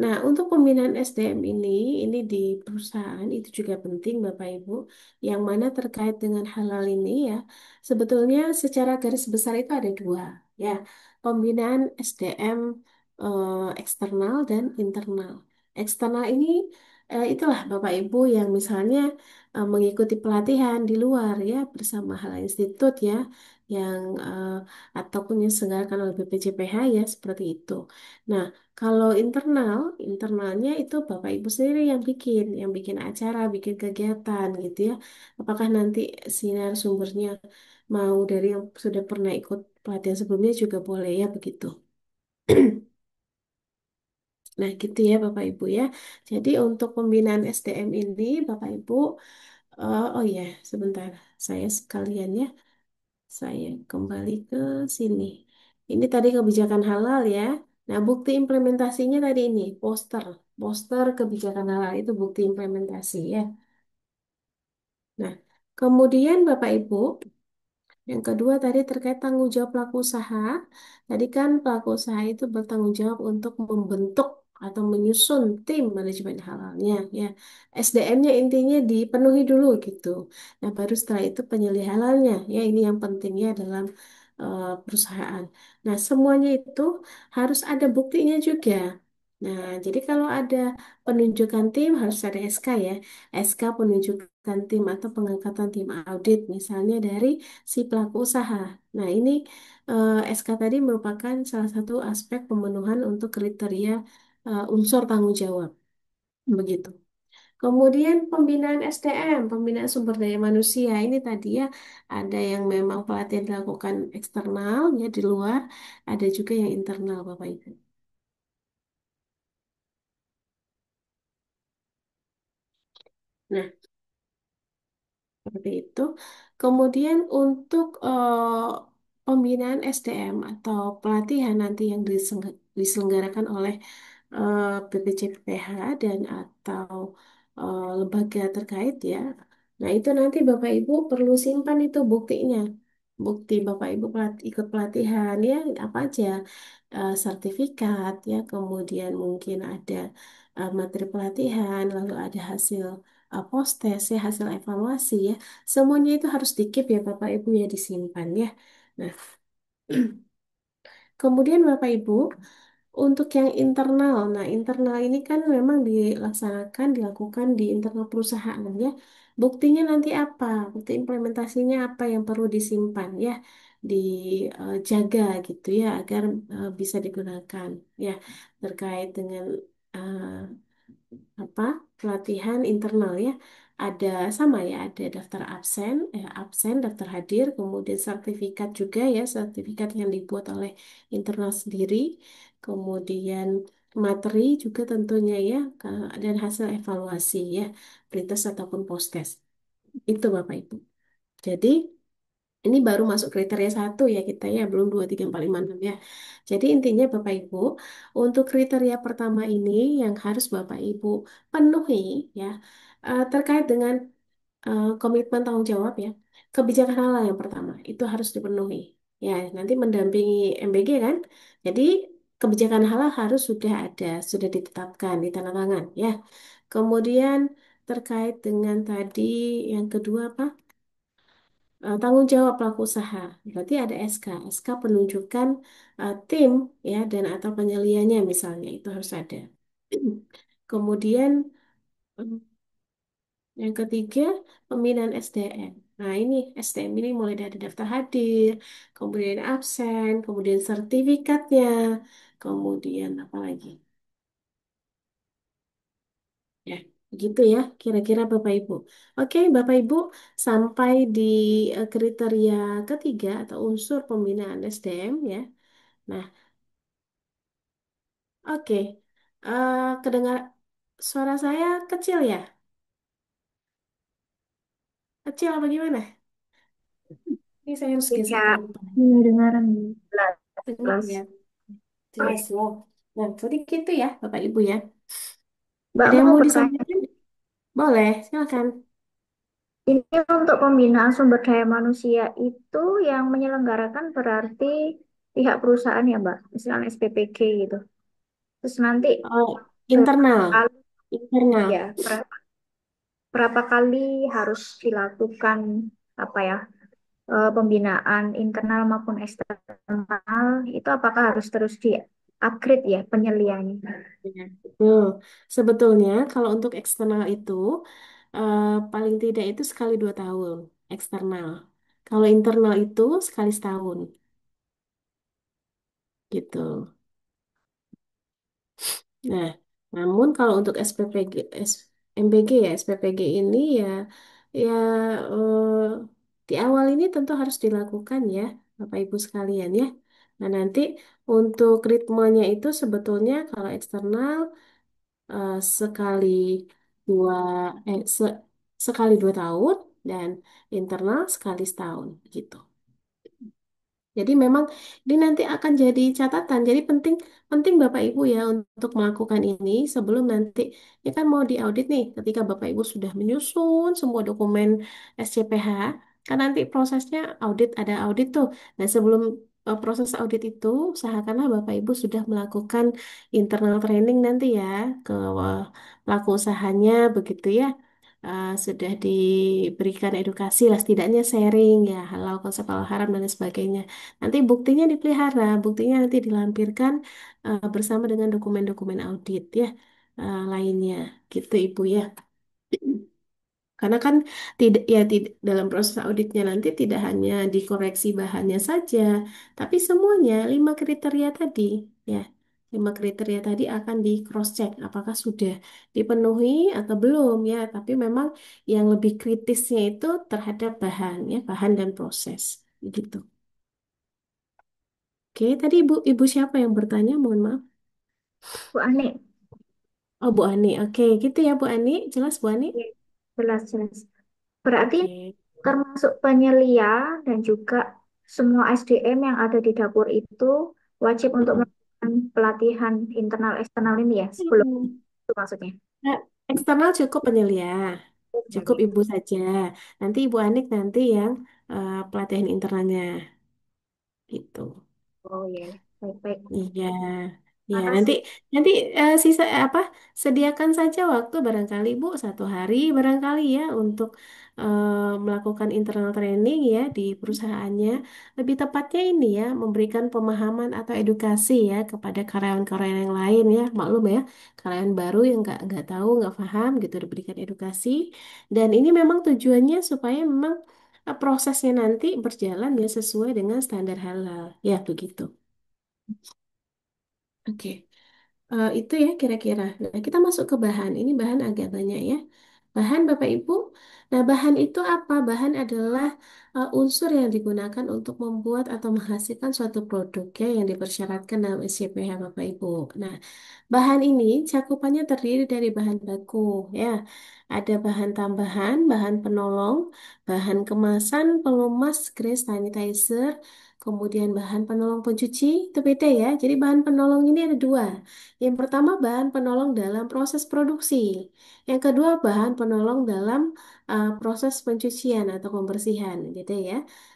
Nah, untuk pembinaan SDM ini di perusahaan itu juga penting Bapak Ibu, yang mana terkait dengan halal ini ya. Sebetulnya secara garis besar itu ada dua, ya. Pembinaan SDM eksternal dan internal. Eksternal ini itulah Bapak Ibu yang misalnya mengikuti pelatihan di luar ya bersama Halal Institut ya, yang ataupun yang diselenggarakan oleh BPJPH ya seperti itu. Nah, kalau internalnya itu Bapak Ibu sendiri yang bikin acara, bikin kegiatan gitu ya. Apakah nanti sinar sumbernya mau dari yang sudah pernah ikut pelatihan sebelumnya juga boleh ya begitu. Nah, gitu ya Bapak Ibu ya. Jadi untuk pembinaan SDM ini Bapak Ibu, oh ya, sebentar, saya sekalian ya, saya kembali ke sini. Ini tadi kebijakan halal ya. Nah, bukti implementasinya tadi ini, poster kebijakan halal itu bukti implementasi ya. Nah, kemudian Bapak Ibu, yang kedua tadi terkait tanggung jawab pelaku usaha. Tadi kan pelaku usaha itu bertanggung jawab untuk membentuk atau menyusun tim manajemen halalnya ya. SDM-nya intinya dipenuhi dulu gitu. Nah, baru setelah itu penyelih halalnya ya ini yang pentingnya dalam perusahaan. Nah, semuanya itu harus ada buktinya juga. Nah, jadi kalau ada penunjukan tim harus ada SK ya. SK penunjukan tim atau pengangkatan tim audit misalnya dari si pelaku usaha. Nah, ini SK tadi merupakan salah satu aspek pemenuhan untuk kriteria unsur tanggung jawab. Begitu. Kemudian pembinaan SDM, pembinaan sumber daya manusia. Ini tadi ya ada yang memang pelatihan dilakukan eksternal ya di luar, ada juga yang internal Bapak Ibu. Nah, seperti itu. Kemudian untuk pembinaan SDM atau pelatihan nanti yang diselenggarakan oleh BPJPH dan atau lembaga terkait ya. Nah, itu nanti Bapak Ibu perlu simpan itu buktinya. Bukti Bapak Ibu ikut pelatihan ya apa aja sertifikat ya, kemudian mungkin ada materi pelatihan, lalu ada hasil post-test ya, hasil evaluasi ya, semuanya itu harus di-keep ya Bapak Ibu ya, disimpan ya. Nah, kemudian Bapak Ibu, untuk yang internal, nah internal ini kan memang dilakukan di internal perusahaan ya. Buktinya nanti apa? Bukti implementasinya apa yang perlu disimpan ya, dijaga gitu ya, agar bisa digunakan ya, terkait dengan eh, apa pelatihan internal ya. Ada sama ya, ada daftar absen, daftar hadir, kemudian sertifikat juga ya, sertifikat yang dibuat oleh internal sendiri, kemudian materi juga tentunya ya, dan hasil evaluasi ya, pretest ataupun post-test. Itu Bapak Ibu. Jadi ini baru masuk kriteria satu ya kita ya, belum 2, 3, 4, 5, 6 ya. Jadi intinya Bapak Ibu, untuk kriteria pertama ini yang harus Bapak Ibu penuhi ya, terkait dengan komitmen tanggung jawab ya. Kebijakan halal yang pertama, itu harus dipenuhi. Ya, nanti mendampingi MBG kan. Jadi kebijakan halal harus sudah ada, sudah ditetapkan, ditandatangan ya. Kemudian terkait dengan tadi yang kedua apa? Tanggung jawab pelaku usaha. Berarti ada SK, SK penunjukan tim ya dan atau penyeliannya misalnya itu harus ada. Kemudian eh, yang ketiga pembinaan SDM. Nah ini SDM ini mulai dari daftar hadir, kemudian absen, kemudian sertifikatnya, kemudian apa lagi? Ya, gitu ya, kira-kira Bapak Ibu. Oke, Bapak Ibu, sampai di kriteria ketiga atau unsur pembinaan SDM ya. Nah, oke. Kedengar suara saya kecil ya? Kecil apa gimana? Ini saya harus geser ke Tidak depan. mendengaran jelas. Dengar Jelas. ya, jelas loh. Nah, jadi gitu ya, Bapak Ibu ya. Mbak Ada yang mau mau bertanya, disampaikan? Boleh, silakan. ini untuk pembinaan sumber daya manusia itu yang menyelenggarakan berarti pihak perusahaan ya Mbak, misalnya SPPG gitu. Terus nanti Oh, berapa internal, kali ya, internal. berapa kali harus dilakukan apa ya, pembinaan internal maupun eksternal itu apakah harus terus di upgrade ya penyeliannya? Ya, betul. Sebetulnya kalau untuk eksternal itu eh, paling tidak itu sekali 2 tahun eksternal. Kalau internal itu sekali setahun gitu. Nah, namun kalau untuk MBG ya SPPG ini ya ya eh, di awal ini tentu harus dilakukan ya Bapak Ibu sekalian ya. Nah nanti untuk ritmenya itu sebetulnya kalau eksternal eh, sekali dua sekali 2 tahun dan internal sekali setahun gitu. Jadi memang ini nanti akan jadi catatan. Jadi penting penting Bapak Ibu ya untuk melakukan ini sebelum nanti ini kan mau diaudit nih. Ketika Bapak Ibu sudah menyusun semua dokumen SCPH, kan nanti prosesnya audit ada audit tuh. Nah sebelum proses audit itu usahakanlah Bapak Ibu sudah melakukan internal training nanti ya ke pelaku usahanya begitu ya. Sudah diberikan edukasi lah setidaknya sharing ya halal konsep halal haram dan lain sebagainya. Nanti buktinya dipelihara, buktinya nanti dilampirkan bersama dengan dokumen-dokumen audit ya lainnya, gitu Ibu ya. Karena kan tidak ya tidak dalam proses auditnya nanti tidak hanya dikoreksi bahannya saja, tapi semuanya 5 kriteria tadi ya. 5 kriteria tadi akan di cross check apakah sudah dipenuhi atau belum ya. Tapi memang yang lebih kritisnya itu terhadap bahan ya, bahan dan proses gitu. Oke, tadi ibu siapa yang bertanya? Mohon maaf. Bu Ani, Oh, Bu Ani. Oke, gitu ya Bu Ani. Jelas Bu Ani? oke, jelas jelas. Berarti Oke. termasuk penyelia dan juga semua SDM yang ada di dapur itu wajib untuk Mm-mm. melakukan pelatihan internal eksternal ini ya sebelum Mm-mm. itu maksudnya. Nah, eksternal cukup penyelia. Cukup Penyelia. ibu saja. Nanti Ibu Anik nanti yang pelatihan internalnya gitu. Oh iya, baik-baik. Iya. Ya, Maka nanti sih, nanti sisa apa sediakan saja waktu barangkali Bu 1 hari barangkali ya untuk melakukan internal training ya di perusahaannya. Lebih tepatnya ini ya memberikan pemahaman atau edukasi ya kepada karyawan-karyawan yang lain ya. Maklum ya, karyawan baru yang nggak tahu nggak paham gitu diberikan edukasi. Dan ini memang tujuannya supaya memang prosesnya nanti berjalan ya sesuai dengan standar halal ya begitu. Oke. Itu ya kira-kira. Nah, kita masuk ke bahan. Ini bahan agak banyak ya. Bahan Bapak Ibu. Nah, bahan itu apa? Bahan adalah unsur yang digunakan untuk membuat atau menghasilkan suatu produk ya yang dipersyaratkan dalam SCPH Bapak Ibu. Nah, bahan ini cakupannya terdiri dari bahan baku ya. Ada bahan tambahan, bahan penolong, bahan kemasan, pelumas, grease, sanitizer, kemudian bahan penolong pencuci, itu beda ya. Jadi bahan penolong ini ada dua. Yang pertama bahan penolong dalam proses produksi. Yang kedua bahan penolong dalam proses pencucian atau pembersihan, gitu ya.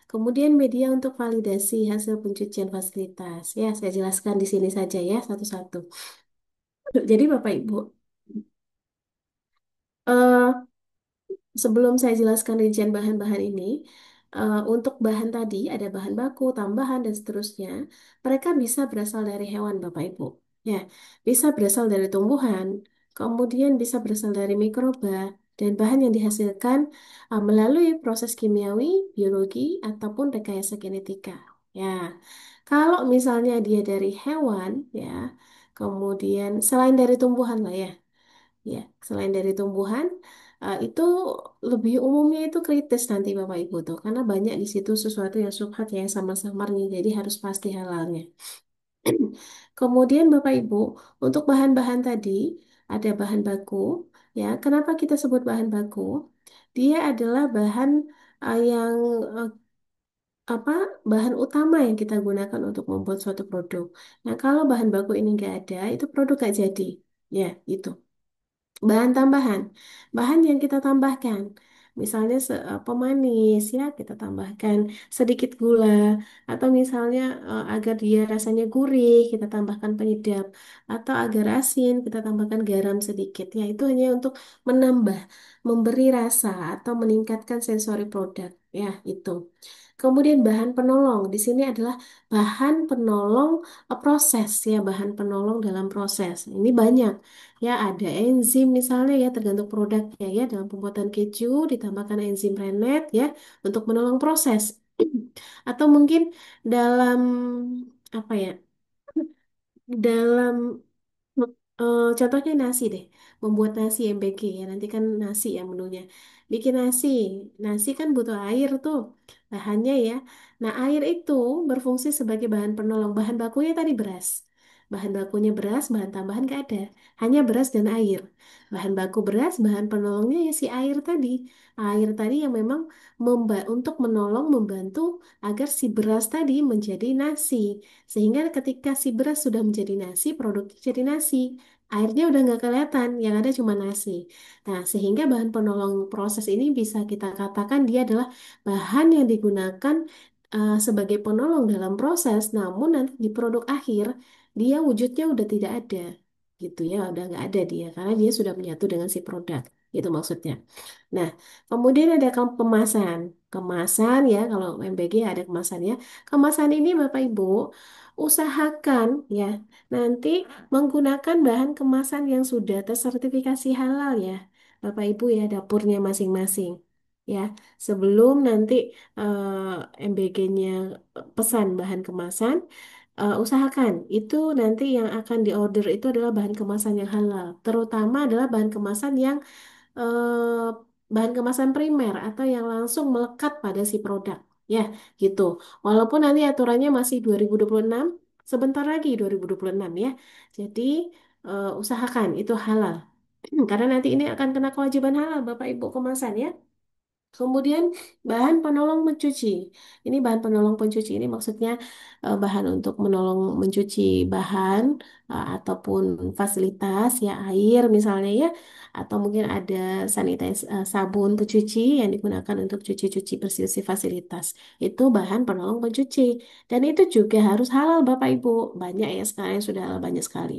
Kemudian media untuk validasi hasil pencucian fasilitas. Ya, saya jelaskan di sini saja ya satu-satu. Jadi Bapak Ibu, eh, sebelum saya jelaskan rincian bahan-bahan ini, untuk bahan tadi ada bahan baku, tambahan, dan seterusnya. Mereka bisa berasal dari hewan, Bapak Ibu. Ya, bisa berasal dari tumbuhan, kemudian bisa berasal dari mikroba, dan bahan yang dihasilkan melalui proses kimiawi, biologi, ataupun rekayasa genetika. Ya, kalau misalnya dia dari hewan, ya, kemudian selain dari tumbuhan lah ya. Ya, selain dari tumbuhan, itu lebih umumnya itu kritis nanti Bapak Ibu tuh, karena banyak di situ sesuatu yang subhat ya, yang samar-samar nih, jadi harus pasti halalnya. Kemudian Bapak Ibu, untuk bahan-bahan tadi, ada bahan baku, ya, kenapa kita sebut bahan baku? Dia adalah bahan yang eh, apa bahan utama yang kita gunakan untuk membuat suatu produk. Nah, kalau bahan baku ini nggak ada, itu produk nggak jadi. Ya, itu. Bahan tambahan, bahan yang kita tambahkan, misalnya pemanis ya kita tambahkan sedikit gula atau misalnya agar dia rasanya gurih kita tambahkan penyedap atau agar asin kita tambahkan garam sedikit ya itu hanya untuk menambah, memberi rasa atau meningkatkan sensori produk ya itu. Kemudian bahan penolong di sini adalah bahan penolong proses ya bahan penolong dalam proses ini banyak. Ya, ada enzim misalnya ya, tergantung produknya ya. Dalam pembuatan keju ditambahkan enzim rennet ya untuk menolong proses. Atau mungkin dalam apa ya? Dalam contohnya nasi deh, membuat nasi MBG ya, nanti kan nasi ya menunya. Bikin nasi, nasi kan butuh air tuh, bahannya ya. Nah air itu berfungsi sebagai bahan penolong, bahan bakunya tadi beras. Bahan bakunya beras, bahan tambahan gak ada, hanya beras dan air. Bahan baku beras, bahan penolongnya ya si air tadi. Air tadi yang memang untuk menolong, membantu agar si beras tadi menjadi nasi. Sehingga ketika si beras sudah menjadi nasi, produknya jadi nasi. Airnya udah nggak kelihatan, yang ada cuma nasi. Nah, sehingga bahan penolong proses ini bisa kita katakan dia adalah bahan yang digunakan sebagai penolong dalam proses, namun nanti di produk akhir dia wujudnya udah tidak ada, gitu ya, udah nggak ada dia karena dia sudah menyatu dengan si produk, itu maksudnya. Nah, kemudian ada kemasan. Kemasan ya, kalau MBG ada kemasannya. Kemasan ini Bapak Ibu usahakan ya nanti menggunakan bahan kemasan yang sudah tersertifikasi halal ya. Bapak Ibu ya dapurnya masing-masing. Ya, sebelum nanti MBG-nya pesan bahan kemasan, usahakan itu nanti yang akan diorder itu adalah bahan kemasan yang halal. Terutama adalah bahan kemasan yang eh, bahan kemasan primer atau yang langsung melekat pada si produk. Ya, gitu. Walaupun nanti aturannya masih 2026, sebentar lagi 2026 ya. Jadi, usahakan itu halal. Karena nanti ini akan kena kewajiban halal Bapak Ibu kemasan ya. Kemudian bahan penolong mencuci. Ini bahan penolong pencuci ini maksudnya bahan untuk menolong mencuci bahan ataupun fasilitas ya air misalnya ya atau mungkin ada sabun pencuci yang digunakan untuk cuci-cuci bersih-bersih fasilitas. Itu bahan penolong pencuci dan itu juga harus halal Bapak Ibu. Banyak ya sekarang sudah halal banyak sekali.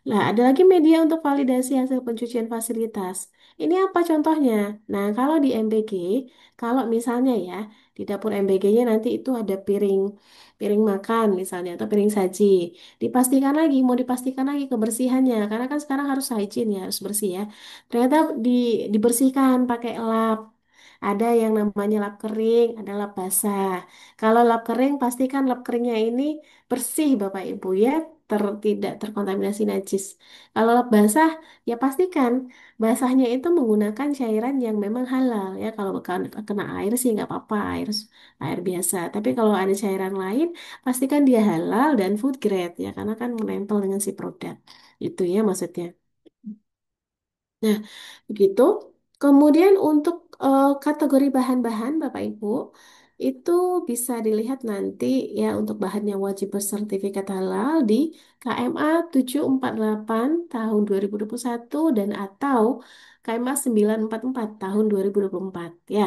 Nah, ada lagi media untuk validasi hasil pencucian fasilitas. Ini apa contohnya? Nah, kalau di MBG, kalau misalnya ya, di dapur MBG-nya nanti itu ada piring, piring makan misalnya, atau piring saji. Dipastikan lagi, mau dipastikan lagi kebersihannya, karena kan sekarang harus hygiene ya, harus bersih ya. Ternyata dibersihkan pakai lap. Ada yang namanya lap kering, ada lap basah. Kalau lap kering, pastikan lap keringnya ini bersih Bapak Ibu ya, tidak terkontaminasi najis. Kalau lap basah, ya pastikan basahnya itu menggunakan cairan yang memang halal ya. Kalau kena air sih nggak apa-apa, air biasa. Tapi kalau ada cairan lain, pastikan dia halal dan food grade ya, karena kan menempel dengan si produk. Itu ya maksudnya. Nah, begitu. Kemudian untuk kategori bahan-bahan Bapak Ibu itu bisa dilihat nanti ya untuk bahan yang wajib bersertifikat halal di KMA 748 tahun 2021 dan atau KMA 944 tahun 2024 ya.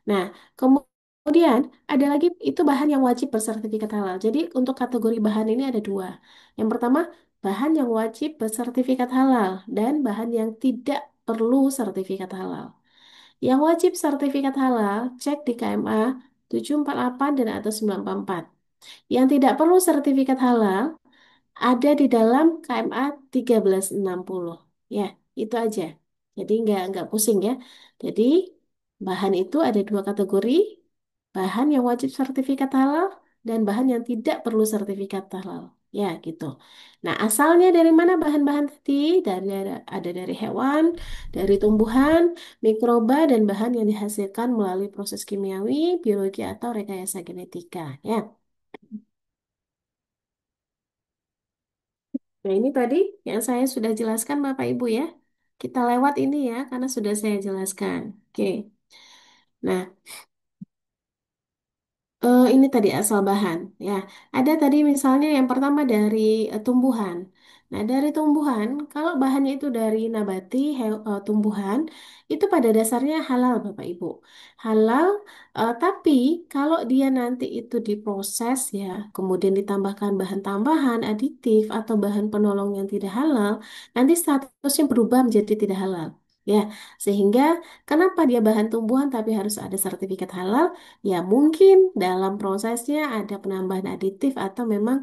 Nah, kemudian ada lagi itu bahan yang wajib bersertifikat halal. Jadi untuk kategori bahan ini ada dua. Yang pertama bahan yang wajib bersertifikat halal dan bahan yang tidak perlu sertifikat halal. Yang wajib sertifikat halal, cek di KMA 748 dan atau 944. Yang tidak perlu sertifikat halal, ada di dalam KMA 1360. Ya, itu aja. Jadi nggak pusing ya. Jadi bahan itu ada dua kategori, bahan yang wajib sertifikat halal dan bahan yang tidak perlu sertifikat halal. Ya, gitu. Nah, asalnya dari mana bahan-bahan tadi? Ada dari hewan, dari tumbuhan, mikroba, dan bahan yang dihasilkan melalui proses kimiawi, biologi, atau rekayasa genetika. Ya. Nah, ini tadi yang saya sudah jelaskan Bapak Ibu ya. Kita lewat ini ya, karena sudah saya jelaskan. Oke. Nah, ini tadi asal bahan ya. Ada tadi misalnya yang pertama dari tumbuhan. Nah, dari tumbuhan, kalau bahannya itu dari nabati, tumbuhan, itu pada dasarnya halal Bapak Ibu. Halal, tapi kalau dia nanti itu diproses ya, kemudian ditambahkan bahan tambahan, aditif, atau bahan penolong yang tidak halal, nanti statusnya berubah menjadi tidak halal. Ya, sehingga kenapa dia bahan tumbuhan tapi harus ada sertifikat halal? Ya, mungkin dalam prosesnya ada penambahan aditif atau memang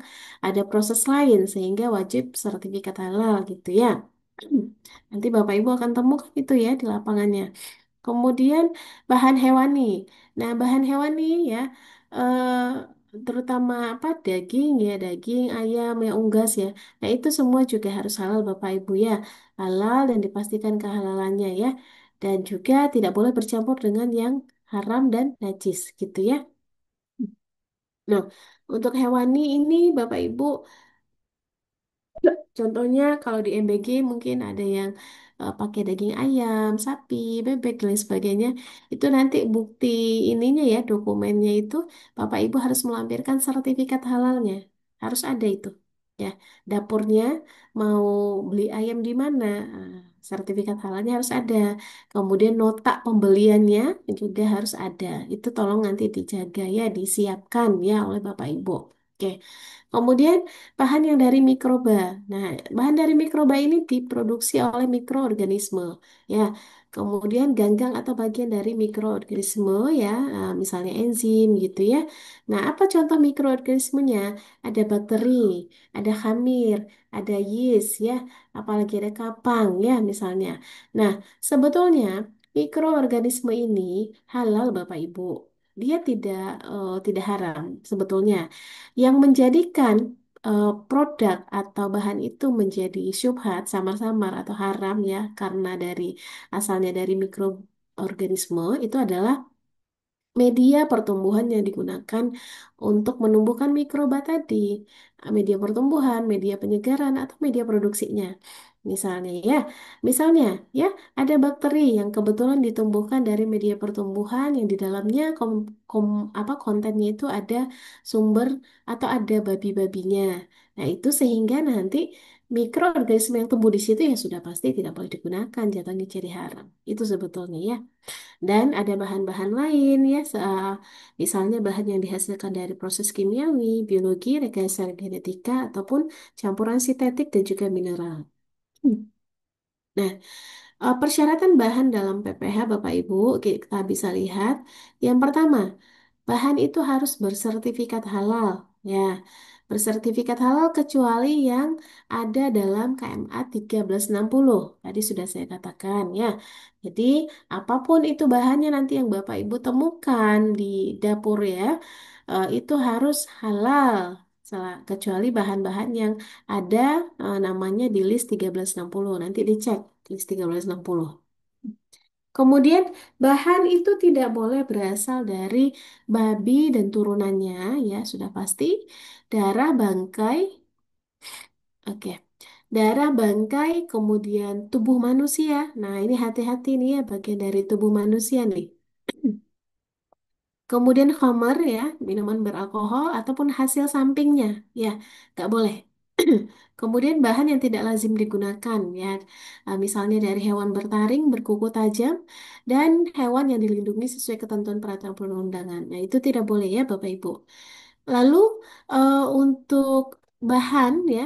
ada proses lain sehingga wajib sertifikat halal gitu ya. Nanti Bapak Ibu akan temukan itu ya di lapangannya. Kemudian bahan hewani. Nah, bahan hewani ya terutama apa daging ya, daging, ayam, ya unggas ya. Nah, itu semua juga harus halal Bapak Ibu ya. Halal dan dipastikan kehalalannya ya. Dan juga tidak boleh bercampur dengan yang haram dan najis gitu ya. Nah, untuk hewani ini Bapak Ibu, contohnya kalau di MBG mungkin ada yang pakai daging ayam, sapi, bebek dan lain sebagainya. Itu nanti bukti ininya ya, dokumennya itu Bapak Ibu harus melampirkan sertifikat halalnya. Harus ada itu. Ya, dapurnya mau beli ayam di mana? Ah, sertifikat halalnya harus ada. Kemudian nota pembeliannya juga harus ada. Itu tolong nanti dijaga ya, disiapkan ya oleh Bapak Ibu. Oke. Kemudian bahan yang dari mikroba. Nah, bahan dari mikroba ini diproduksi oleh mikroorganisme, ya. Kemudian ganggang atau bagian dari mikroorganisme, ya, misalnya enzim gitu ya. Nah, apa contoh mikroorganismenya? Ada bakteri, ada hamir, ada yeast, ya, apalagi ada kapang, ya, misalnya. Nah, sebetulnya mikroorganisme ini halal, Bapak Ibu. Dia tidak haram sebetulnya. Yang menjadikan produk atau bahan itu menjadi syubhat, samar-samar atau haram ya karena asalnya dari mikroorganisme itu adalah media pertumbuhan yang digunakan untuk menumbuhkan mikroba tadi, media pertumbuhan, media penyegaran atau media produksinya. Misalnya ya, misalnya ya ada bakteri yang kebetulan ditumbuhkan dari media pertumbuhan yang di dalamnya kontennya itu ada sumber atau ada babi-babinya. Nah, itu sehingga nanti mikroorganisme yang tumbuh di situ ya sudah pasti tidak boleh digunakan, jatuhnya ciri haram. Itu sebetulnya ya. Dan ada bahan-bahan lain ya, misalnya bahan yang dihasilkan dari proses kimiawi, biologi, rekayasa genetika, ataupun campuran sintetik dan juga mineral. Hmm. Nah, persyaratan bahan dalam PPH Bapak Ibu kita bisa lihat. Yang pertama, bahan itu harus bersertifikat halal. Ya, bersertifikat halal kecuali yang ada dalam KMA 1360. Tadi sudah saya katakan ya. Jadi, apapun itu bahannya nanti yang Bapak Ibu temukan di dapur ya, itu harus halal. Kecuali bahan-bahan yang ada namanya di list 1360. Nanti dicek list 1360. Kemudian bahan itu tidak boleh berasal dari babi dan turunannya, ya sudah pasti. Darah bangkai, oke. Darah bangkai, kemudian tubuh manusia. Nah, ini hati-hati nih ya bagian dari tubuh manusia nih. Kemudian khamar ya, minuman beralkohol ataupun hasil sampingnya, ya, nggak boleh. Kemudian bahan yang tidak lazim digunakan, ya, misalnya dari hewan bertaring, berkuku tajam, dan hewan yang dilindungi sesuai ketentuan peraturan perundangan. Nah, itu tidak boleh ya, Bapak Ibu. Lalu untuk bahan ya,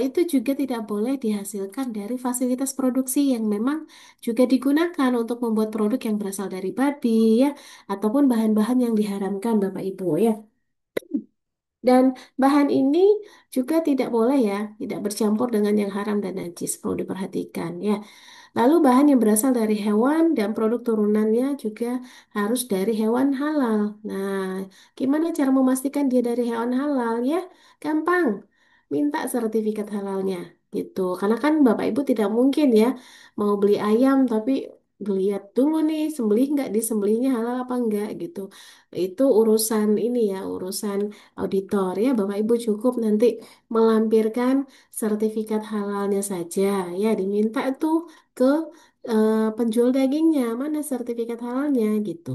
itu juga tidak boleh dihasilkan dari fasilitas produksi yang memang juga digunakan untuk membuat produk yang berasal dari babi ya, ataupun bahan-bahan yang diharamkan Bapak Ibu ya. Dan bahan ini juga tidak boleh ya, tidak bercampur dengan yang haram dan najis, perlu diperhatikan ya. Lalu bahan yang berasal dari hewan dan produk turunannya juga harus dari hewan halal. Nah, gimana cara memastikan dia dari hewan halal ya? Gampang, minta sertifikat halalnya gitu. Karena kan Bapak Ibu tidak mungkin ya mau beli ayam tapi lihat dulu nih sembelih nggak, disembelihnya halal apa enggak gitu. Itu urusan ini ya, urusan auditor ya. Bapak Ibu cukup nanti melampirkan sertifikat halalnya saja ya, diminta tuh ke penjual dagingnya, mana sertifikat halalnya gitu.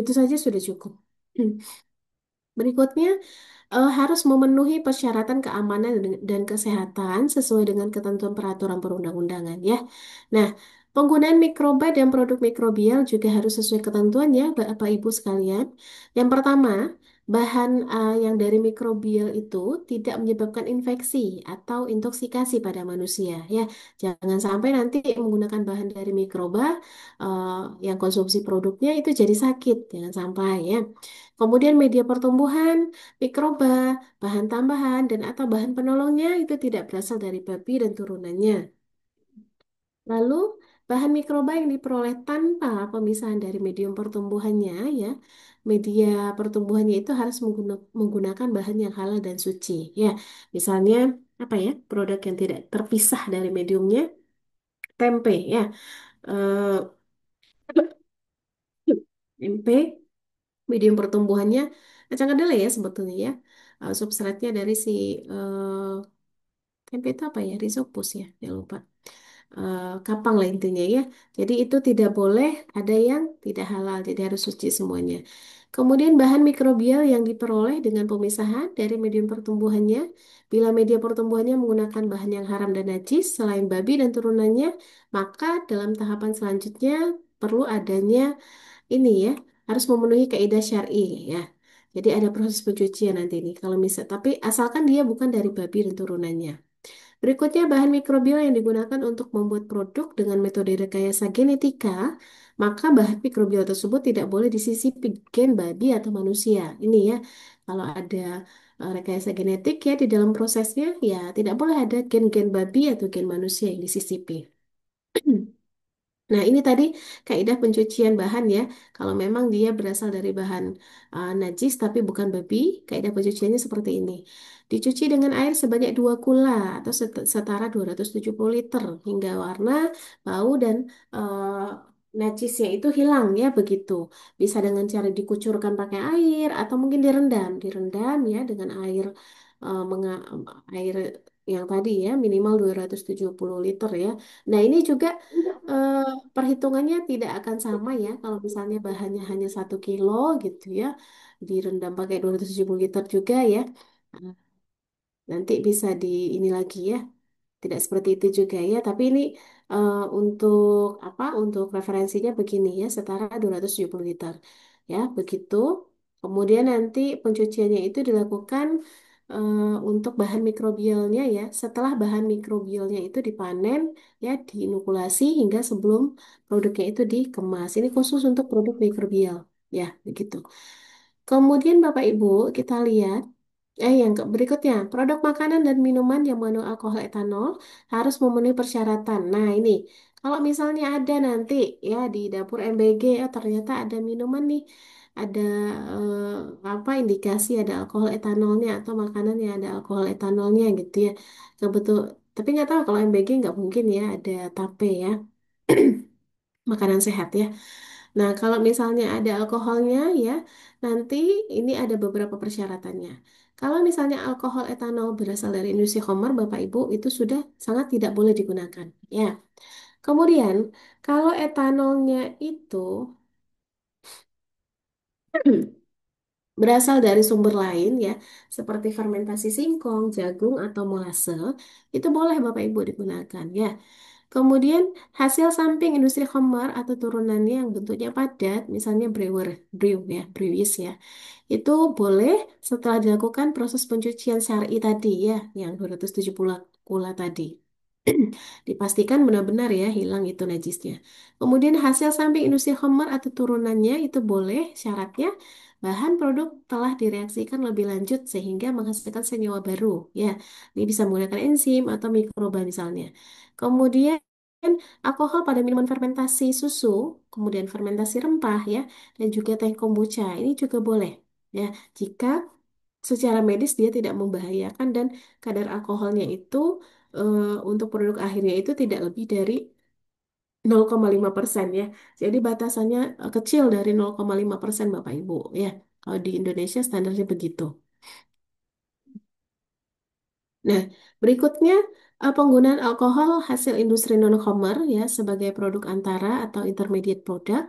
Itu saja sudah cukup. Berikutnya harus memenuhi persyaratan keamanan dan kesehatan sesuai dengan ketentuan peraturan perundang-undangan ya. Nah, penggunaan mikroba dan produk mikrobial juga harus sesuai ketentuan ya, Bapak Ibu sekalian. Yang pertama, bahan yang dari mikrobial itu tidak menyebabkan infeksi atau intoksikasi pada manusia ya. Jangan sampai nanti menggunakan bahan dari mikroba eh, yang konsumsi produknya itu jadi sakit, jangan sampai ya. Kemudian media pertumbuhan, mikroba, bahan tambahan, dan atau bahan penolongnya itu tidak berasal dari babi dan turunannya. Lalu, bahan mikroba yang diperoleh tanpa pemisahan dari medium pertumbuhannya, ya, media pertumbuhannya itu harus menggunakan bahan yang halal dan suci. Ya, misalnya apa ya, produk yang tidak terpisah dari mediumnya, tempe, ya, eh, tempe, medium pertumbuhannya kacang kedelai ya sebetulnya ya. Substratnya dari si eh, tempe itu apa ya? Rhizopus ya, ya lupa. Kapang lah intinya ya. Jadi itu tidak boleh ada yang tidak halal, jadi harus suci semuanya. Kemudian bahan mikrobial yang diperoleh dengan pemisahan dari medium pertumbuhannya. Bila media pertumbuhannya menggunakan bahan yang haram dan najis selain babi dan turunannya, maka dalam tahapan selanjutnya perlu adanya ini ya, harus memenuhi kaidah syar'i ya. Jadi ada proses pencucian nanti nih kalau misal, tapi asalkan dia bukan dari babi dan turunannya. Berikutnya, bahan mikrobial yang digunakan untuk membuat produk dengan metode rekayasa genetika, maka bahan mikrobial tersebut tidak boleh disisipi gen babi atau manusia. Ini ya, kalau ada rekayasa genetik ya di dalam prosesnya, ya tidak boleh ada gen-gen babi atau gen manusia yang disisipi. Nah, ini tadi kaidah pencucian bahan ya. Kalau memang dia berasal dari bahan najis tapi bukan babi, kaidah pencuciannya seperti ini. Dicuci dengan air sebanyak 2 kula atau setara 270 liter hingga warna, bau dan najisnya itu hilang ya begitu. Bisa dengan cara dikucurkan pakai air atau mungkin direndam, direndam ya dengan air yang tadi ya minimal 270 liter ya. Nah ini juga eh, perhitungannya tidak akan sama ya kalau misalnya bahannya hanya 1 kilo gitu ya, direndam pakai 270 liter juga ya. Nah, nanti bisa di ini lagi ya, tidak seperti itu juga ya, tapi ini untuk apa? Untuk referensinya begini ya, setara 270 liter. Ya, begitu. Kemudian nanti pencuciannya itu dilakukan untuk bahan mikrobialnya ya. Setelah bahan mikrobialnya itu dipanen ya, diinokulasi hingga sebelum produknya itu dikemas. Ini khusus untuk produk mikrobial ya, begitu. Kemudian Bapak Ibu, kita lihat yang berikutnya, produk makanan dan minuman yang mengandung alkohol etanol harus memenuhi persyaratan. Nah, ini kalau misalnya ada nanti ya di dapur MBG ternyata ada minuman nih, ada apa indikasi ada alkohol etanolnya atau makanan yang ada alkohol etanolnya gitu ya. Kebetul, tapi nggak tahu kalau MBG nggak mungkin ya ada tape ya, makanan sehat ya. Nah, kalau misalnya ada alkoholnya ya, nanti ini ada beberapa persyaratannya. Kalau misalnya alkohol etanol berasal dari industri khamar, Bapak Ibu, itu sudah sangat tidak boleh digunakan. Ya. Kemudian, kalau etanolnya itu berasal dari sumber lain ya, seperti fermentasi singkong, jagung, atau molase, itu boleh Bapak Ibu digunakan ya. Kemudian hasil samping industri khamar atau turunannya yang bentuknya padat, misalnya brewis ya, itu boleh setelah dilakukan proses pencucian syar'i tadi ya, yang 270 kula tadi. Dipastikan benar-benar ya hilang itu najisnya. Kemudian hasil samping industri khamar atau turunannya itu boleh syaratnya bahan produk telah direaksikan lebih lanjut sehingga menghasilkan senyawa baru ya. Ini bisa menggunakan enzim atau mikroba misalnya. Kemudian alkohol pada minuman fermentasi susu, kemudian fermentasi rempah ya, dan juga teh kombucha. Ini juga boleh ya jika secara medis dia tidak membahayakan dan kadar alkoholnya itu untuk produk akhirnya itu tidak lebih dari 0,5% ya. Jadi batasannya kecil dari 0,5% Bapak Ibu ya. Kalau di Indonesia standarnya begitu. Nah, berikutnya penggunaan alkohol hasil industri non-khamar ya sebagai produk antara atau intermediate product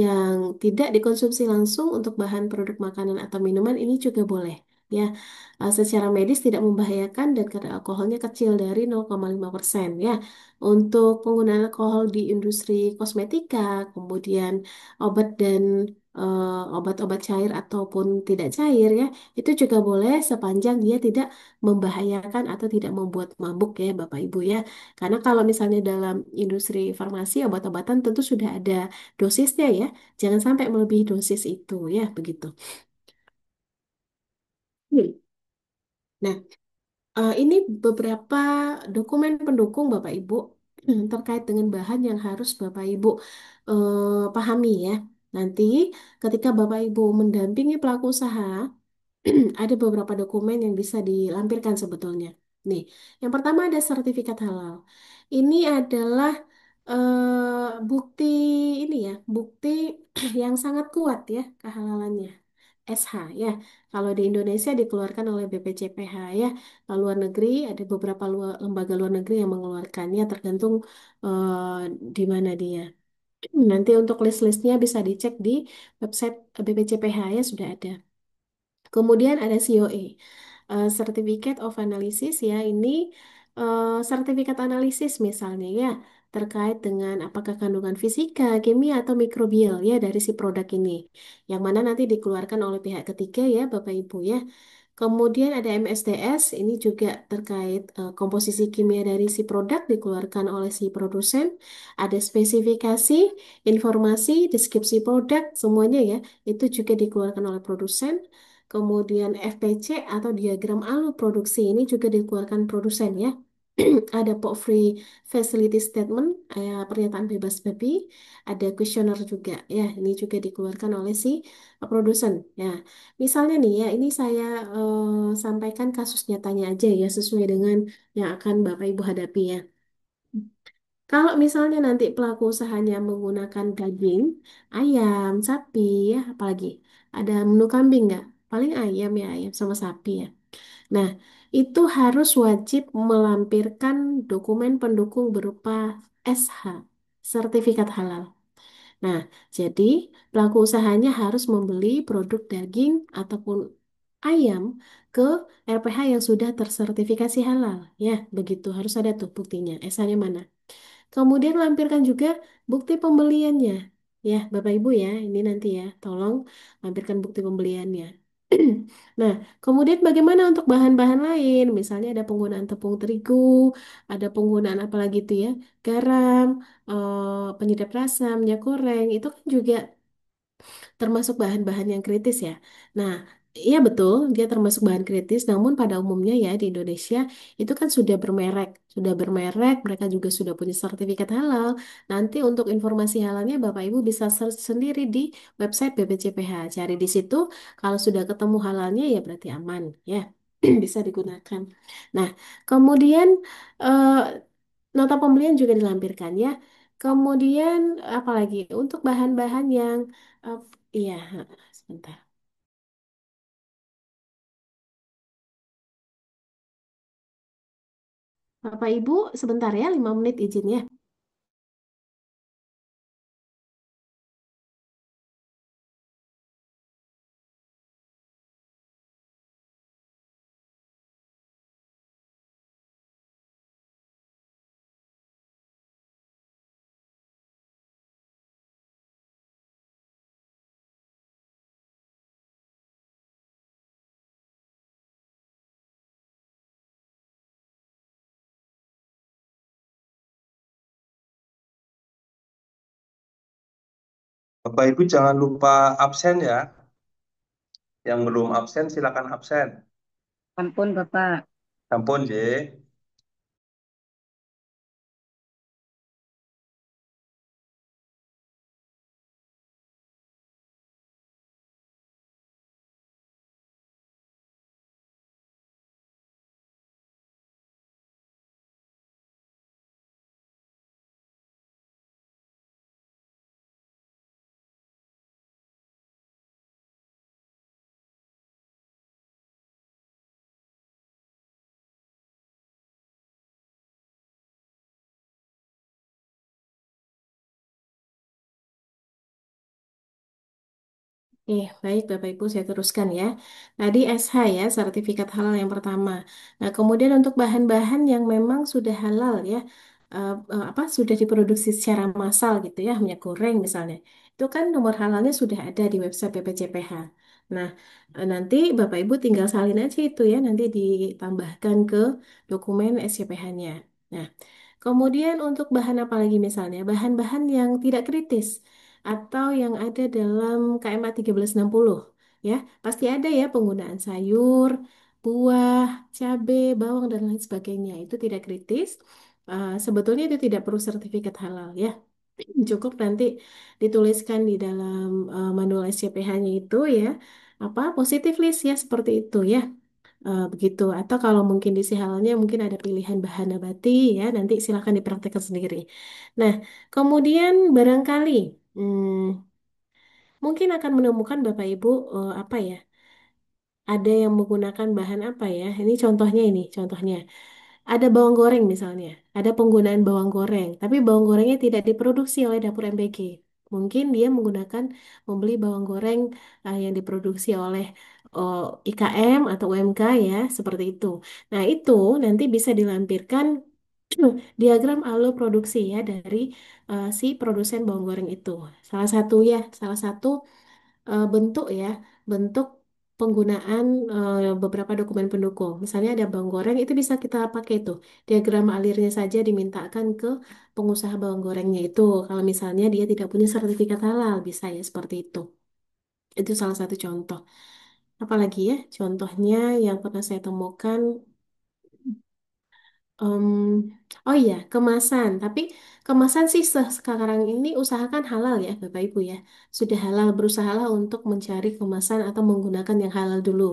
yang tidak dikonsumsi langsung untuk bahan produk makanan atau minuman ini juga boleh ya. Secara medis tidak membahayakan dan kadar alkoholnya kecil dari 0,5% ya. Untuk penggunaan alkohol di industri kosmetika, kemudian obat dan obat-obat cair ataupun tidak cair ya, itu juga boleh sepanjang dia tidak membahayakan atau tidak membuat mabuk ya Bapak Ibu ya. Karena kalau misalnya dalam industri farmasi obat-obatan tentu sudah ada dosisnya ya. Jangan sampai melebihi dosis itu ya begitu. Hmm. Nah, ini beberapa dokumen pendukung Bapak Ibu terkait dengan bahan yang harus Bapak Ibu pahami ya. Nanti ketika Bapak Ibu mendampingi pelaku usaha ada beberapa dokumen yang bisa dilampirkan sebetulnya. Nih, yang pertama ada sertifikat halal. Ini adalah bukti ini ya, bukti yang sangat kuat ya kehalalannya. SH ya. Kalau di Indonesia dikeluarkan oleh BPJPH ya. Kalau luar negeri ada beberapa lembaga luar negeri yang mengeluarkannya tergantung di mana dia. Nanti untuk list-listnya bisa dicek di website BPJPH ya sudah ada. Kemudian ada COA, Certificate of Analysis ya. Ini sertifikat analisis misalnya ya terkait dengan apakah kandungan fisika, kimia atau mikrobial ya dari si produk ini. Yang mana nanti dikeluarkan oleh pihak ketiga ya Bapak Ibu ya. Kemudian ada MSDS, ini juga terkait komposisi kimia dari si produk dikeluarkan oleh si produsen. Ada spesifikasi, informasi, deskripsi produk, semuanya ya, itu juga dikeluarkan oleh produsen. Kemudian FPC atau diagram alur produksi ini juga dikeluarkan produsen ya. Ada POC Free Facility Statement, pernyataan bebas babi, ada kuesioner juga ya. Ini juga dikeluarkan oleh si produsen ya. Misalnya nih ya, ini saya sampaikan kasus nyatanya aja ya sesuai dengan yang akan Bapak Ibu hadapi ya. Kalau misalnya nanti pelaku usahanya menggunakan daging, ayam, sapi ya, apalagi ada menu kambing nggak? Paling ayam ya, ayam sama sapi ya. Nah, itu harus wajib melampirkan dokumen pendukung berupa SH, sertifikat halal. Nah, jadi pelaku usahanya harus membeli produk daging ataupun ayam ke RPH yang sudah tersertifikasi halal. Ya, begitu. Harus ada tuh buktinya. SH-nya mana? Kemudian lampirkan juga bukti pembeliannya. Ya, Bapak Ibu ya, ini nanti ya, tolong lampirkan bukti pembeliannya. Nah, kemudian bagaimana untuk bahan-bahan lain? Misalnya ada penggunaan tepung terigu, ada penggunaan apa lagi itu ya, garam, penyedap rasa, minyak goreng, itu kan juga termasuk bahan-bahan yang kritis ya. Nah, iya betul, dia termasuk bahan kritis, namun pada umumnya ya di Indonesia itu kan sudah bermerek, mereka juga sudah punya sertifikat halal. Nanti untuk informasi halalnya Bapak Ibu bisa search sendiri di website BPJPH. Cari di situ, kalau sudah ketemu halalnya ya berarti aman ya, bisa digunakan. Nah, kemudian eh, nota pembelian juga dilampirkan ya. Kemudian apalagi untuk bahan-bahan yang eh, iya, sebentar. Bapak Ibu, sebentar ya, 5 menit izin ya. Bapak Ibu jangan lupa absen ya. Yang belum absen silakan absen. Ampun, Bapak. Sampun, J. Baik Bapak Ibu saya teruskan ya. Tadi SH ya, sertifikat halal yang pertama. Nah, kemudian untuk bahan-bahan yang memang sudah halal ya, apa sudah diproduksi secara massal gitu ya, minyak goreng misalnya. Itu kan nomor halalnya sudah ada di website BPJPH. Nah, nanti Bapak Ibu tinggal salin aja itu ya, nanti ditambahkan ke dokumen SCPH-nya. Nah, kemudian untuk bahan apa lagi misalnya? Bahan-bahan yang tidak kritis atau yang ada dalam KMA 1360 ya. Pasti ada ya penggunaan sayur, buah, cabai, bawang dan lain sebagainya. Itu tidak kritis. Sebetulnya itu tidak perlu sertifikat halal ya. Cukup nanti dituliskan di dalam manual SCPH-nya itu ya, apa positif list ya seperti itu ya. Begitu. Atau kalau mungkin di halalnya mungkin ada pilihan bahan nabati ya, nanti silahkan dipraktekkan sendiri. Nah, kemudian barangkali mungkin akan menemukan Bapak Ibu apa ya? Ada yang menggunakan bahan apa ya? Ini contohnya. Ada bawang goreng misalnya, ada penggunaan bawang goreng, tapi bawang gorengnya tidak diproduksi oleh dapur MBG. Mungkin dia menggunakan membeli bawang goreng yang diproduksi oleh oh, IKM atau UMK ya, seperti itu. Nah, itu nanti bisa dilampirkan diagram alur produksi ya dari si produsen bawang goreng itu. Salah satu bentuk ya, bentuk penggunaan beberapa dokumen pendukung. Misalnya ada bawang goreng, itu bisa kita pakai itu. Diagram alirnya saja dimintakan ke pengusaha bawang gorengnya itu. Kalau misalnya dia tidak punya sertifikat halal, bisa ya seperti itu. Itu salah satu contoh. Apalagi ya, contohnya yang pernah saya temukan Em, oh iya, kemasan. Tapi kemasan sih sekarang ini usahakan halal ya, Bapak Ibu ya. Sudah halal, berusahalah untuk mencari kemasan atau menggunakan yang halal dulu.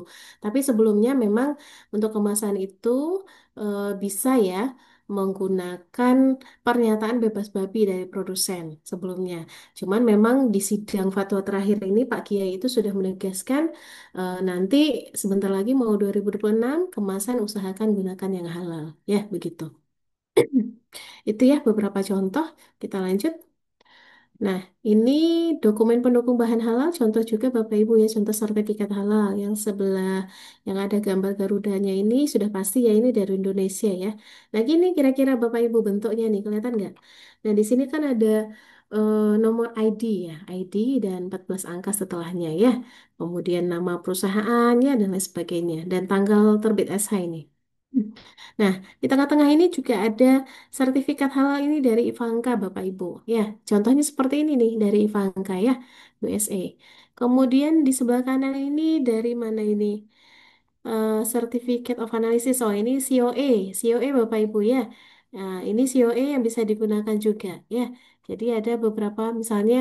Tapi sebelumnya memang untuk kemasan itu bisa ya. menggunakan pernyataan bebas babi dari produsen sebelumnya. Cuman memang di sidang fatwa terakhir ini Pak Kiai itu sudah menegaskan nanti sebentar lagi mau 2026 kemasan usahakan gunakan yang halal. Ya, begitu. Itu ya beberapa contoh. Kita lanjut. Nah, ini dokumen pendukung bahan halal, contoh juga Bapak Ibu ya, contoh sertifikat halal yang sebelah yang ada gambar Garudanya ini sudah pasti ya ini dari Indonesia ya. Nah, gini kira-kira Bapak Ibu bentuknya nih, kelihatan nggak? Nah, di sini kan ada nomor ID ya, ID dan 14 angka setelahnya ya. Kemudian nama perusahaan ya dan lain sebagainya dan tanggal terbit SH ini. Nah, di tengah-tengah ini juga ada sertifikat halal ini dari Ivanka, Bapak Ibu. Ya, contohnya seperti ini nih dari Ivanka ya, USA. Kemudian di sebelah kanan ini dari mana ini? Certificate of Analysis. Oh, ini COA, COA Bapak Ibu ya. Nah, ini COA yang bisa digunakan juga ya. Jadi ada beberapa misalnya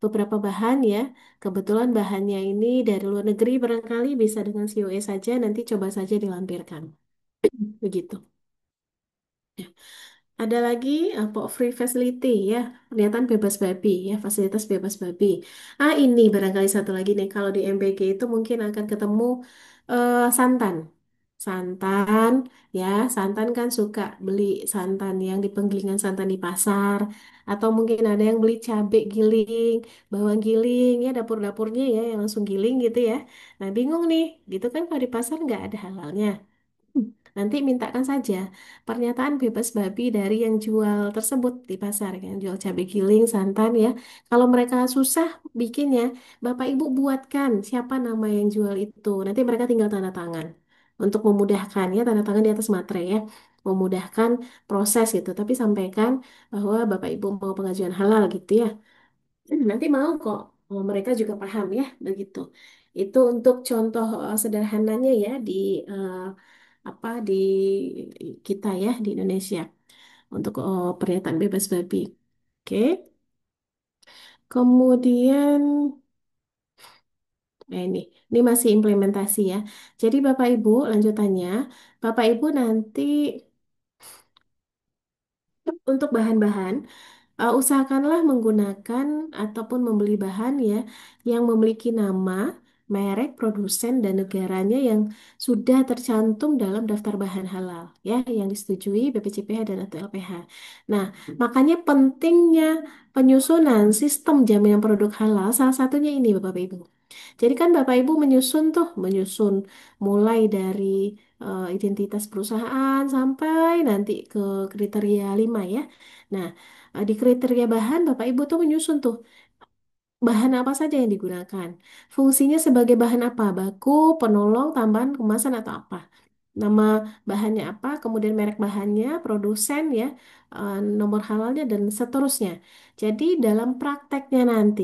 beberapa bahan ya. Kebetulan bahannya ini dari luar negeri barangkali bisa dengan COA saja nanti coba saja dilampirkan. Begitu. Ada lagi apa free facility ya, pernyataan bebas babi ya, fasilitas bebas babi. Ah ini barangkali satu lagi nih, kalau di MBG itu mungkin akan ketemu santan. Santan ya, santan kan suka beli santan yang di penggilingan santan di pasar atau mungkin ada yang beli cabai giling, bawang giling ya dapur-dapurnya ya yang langsung giling gitu ya. Nah, bingung nih, gitu kan kalau di pasar nggak ada halalnya. Nanti mintakan saja pernyataan bebas babi dari yang jual tersebut di pasar, yang jual cabai giling, santan ya. Kalau mereka susah bikinnya, Bapak Ibu buatkan siapa nama yang jual itu. Nanti mereka tinggal tanda tangan untuk memudahkan ya, tanda tangan di atas materai ya, memudahkan proses gitu. Tapi sampaikan bahwa Bapak Ibu mau pengajuan halal gitu ya. Nanti mau kok. Mereka juga paham ya, begitu. Itu untuk contoh sederhananya ya di eh, apa di kita ya di Indonesia untuk pernyataan bebas babi. Oke. Kemudian ini masih implementasi ya. Jadi Bapak Ibu lanjutannya, Bapak Ibu nanti untuk bahan-bahan usahakanlah menggunakan ataupun membeli bahan ya yang memiliki nama, merek, produsen, dan negaranya yang sudah tercantum dalam daftar bahan halal ya yang disetujui BPCPH dan atau LPH. Nah, makanya pentingnya penyusunan sistem jaminan produk halal salah satunya ini Bapak Ibu. Jadi kan Bapak Ibu menyusun mulai dari identitas perusahaan sampai nanti ke kriteria 5 ya. Nah, di kriteria bahan Bapak Ibu tuh menyusun tuh bahan apa saja yang digunakan. Fungsinya sebagai bahan apa? Baku, penolong, tambahan, kemasan atau apa? Nama bahannya apa, kemudian merek bahannya, produsen ya, nomor halalnya dan seterusnya. Jadi dalam prakteknya nanti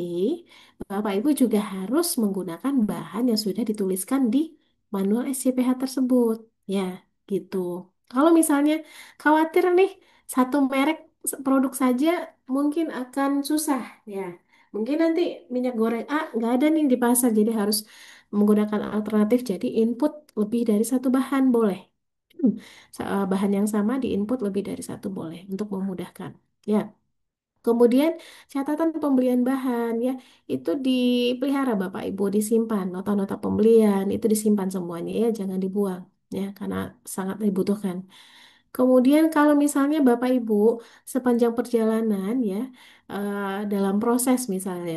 Bapak Ibu juga harus menggunakan bahan yang sudah dituliskan di manual SCPH tersebut. Ya, gitu. Kalau misalnya khawatir nih satu merek produk saja mungkin akan susah ya. Mungkin nanti minyak goreng A nggak ada nih di pasar, jadi harus menggunakan alternatif. Jadi input lebih dari satu bahan boleh. Bahan yang sama di input lebih dari satu boleh untuk memudahkan. Ya. Kemudian catatan pembelian bahan ya itu dipelihara Bapak Ibu, disimpan nota-nota pembelian itu disimpan semuanya ya, jangan dibuang ya karena sangat dibutuhkan. Kemudian kalau misalnya Bapak Ibu sepanjang perjalanan ya dalam proses misalnya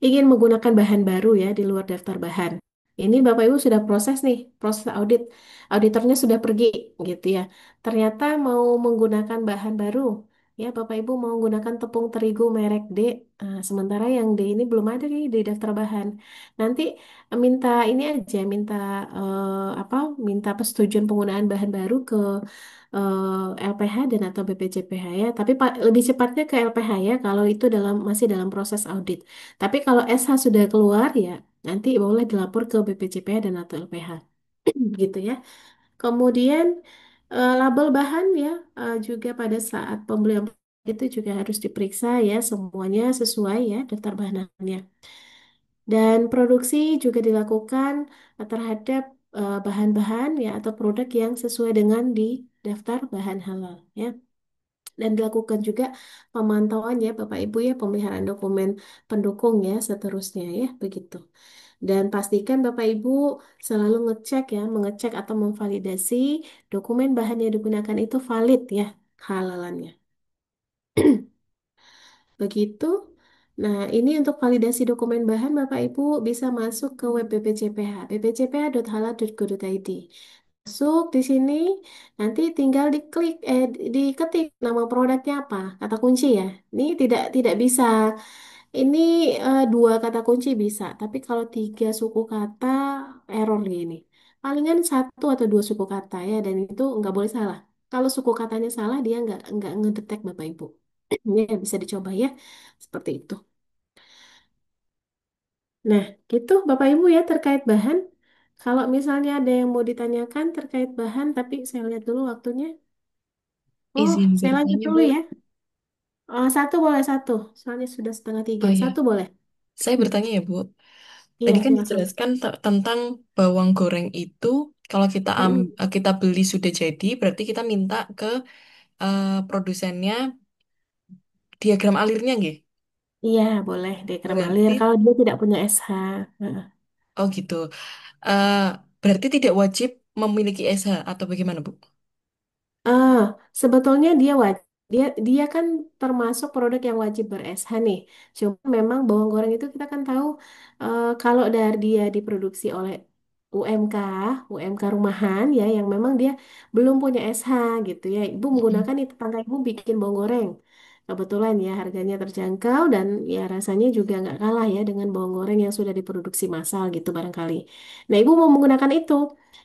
ingin menggunakan bahan baru ya di luar daftar bahan. Ini Bapak Ibu sudah proses nih, proses audit. Auditornya sudah pergi gitu ya. Ternyata mau menggunakan bahan baru. Ya, Bapak Ibu mau menggunakan tepung terigu merek D. Sementara yang D ini belum ada nih di daftar bahan. Nanti minta ini aja, minta apa? Minta persetujuan penggunaan bahan baru ke LPH dan atau BPJPH ya. Tapi lebih cepatnya ke LPH ya kalau itu masih dalam proses audit. Tapi kalau SH sudah keluar ya, nanti boleh dilapor ke BPJPH dan atau LPH. Gitu ya. Kemudian label bahan ya juga pada saat pembelian itu juga harus diperiksa ya semuanya sesuai ya daftar bahannya. Dan produksi juga dilakukan terhadap bahan-bahan ya atau produk yang sesuai dengan di daftar bahan halal ya. Dan dilakukan juga pemantauan ya Bapak Ibu ya, pemeliharaan dokumen pendukung ya seterusnya ya begitu. Dan pastikan Bapak Ibu selalu ngecek ya, mengecek atau memvalidasi dokumen bahan yang digunakan itu valid ya halalannya. Begitu. Nah, ini untuk validasi dokumen bahan Bapak Ibu bisa masuk ke web BPJPH, bpjph.halal.go.id. Masuk di sini, nanti tinggal diketik nama produknya apa, kata kunci ya. Ini tidak bisa. Ini dua kata kunci bisa, tapi kalau tiga suku kata error ini. Palingan satu atau dua suku kata ya, dan itu nggak boleh salah. Kalau suku katanya salah, dia nggak ngedetek Bapak Ibu. Ini bisa dicoba ya, seperti itu. Nah, gitu Bapak Ibu ya terkait bahan. Kalau misalnya ada yang mau ditanyakan terkait bahan, tapi saya lihat dulu waktunya. Oh, Izin saya lanjut bertanya, dulu Bu. ya. Oh, satu boleh satu, soalnya sudah setengah tiga. Oh ya, Satu boleh. saya bertanya ya, Bu. Tadi Iya, kan silakan. dijelaskan tentang bawang goreng itu kalau Mm-mm. kita beli sudah jadi, berarti kita minta ke produsennya diagram alirnya, nggih? Iya, boleh diagram alir Berarti, kalau dia tidak punya SH. Heeh. oh gitu. Eh, Berarti tidak wajib memiliki SH atau bagaimana, Bu? Ah, sebetulnya dia dia kan termasuk produk yang wajib ber-SH nih. Cuma memang bawang goreng itu kita kan tahu kalau dari dia diproduksi oleh UMK, UMK rumahan ya yang memang dia belum punya SH gitu ya. Ibu Mm-mm. menggunakan nih tetangga ibu bikin bawang goreng. Kebetulan ya harganya terjangkau dan ya rasanya juga nggak kalah ya dengan bawang goreng yang sudah diproduksi massal gitu barangkali. Nah, ibu mau menggunakan itu.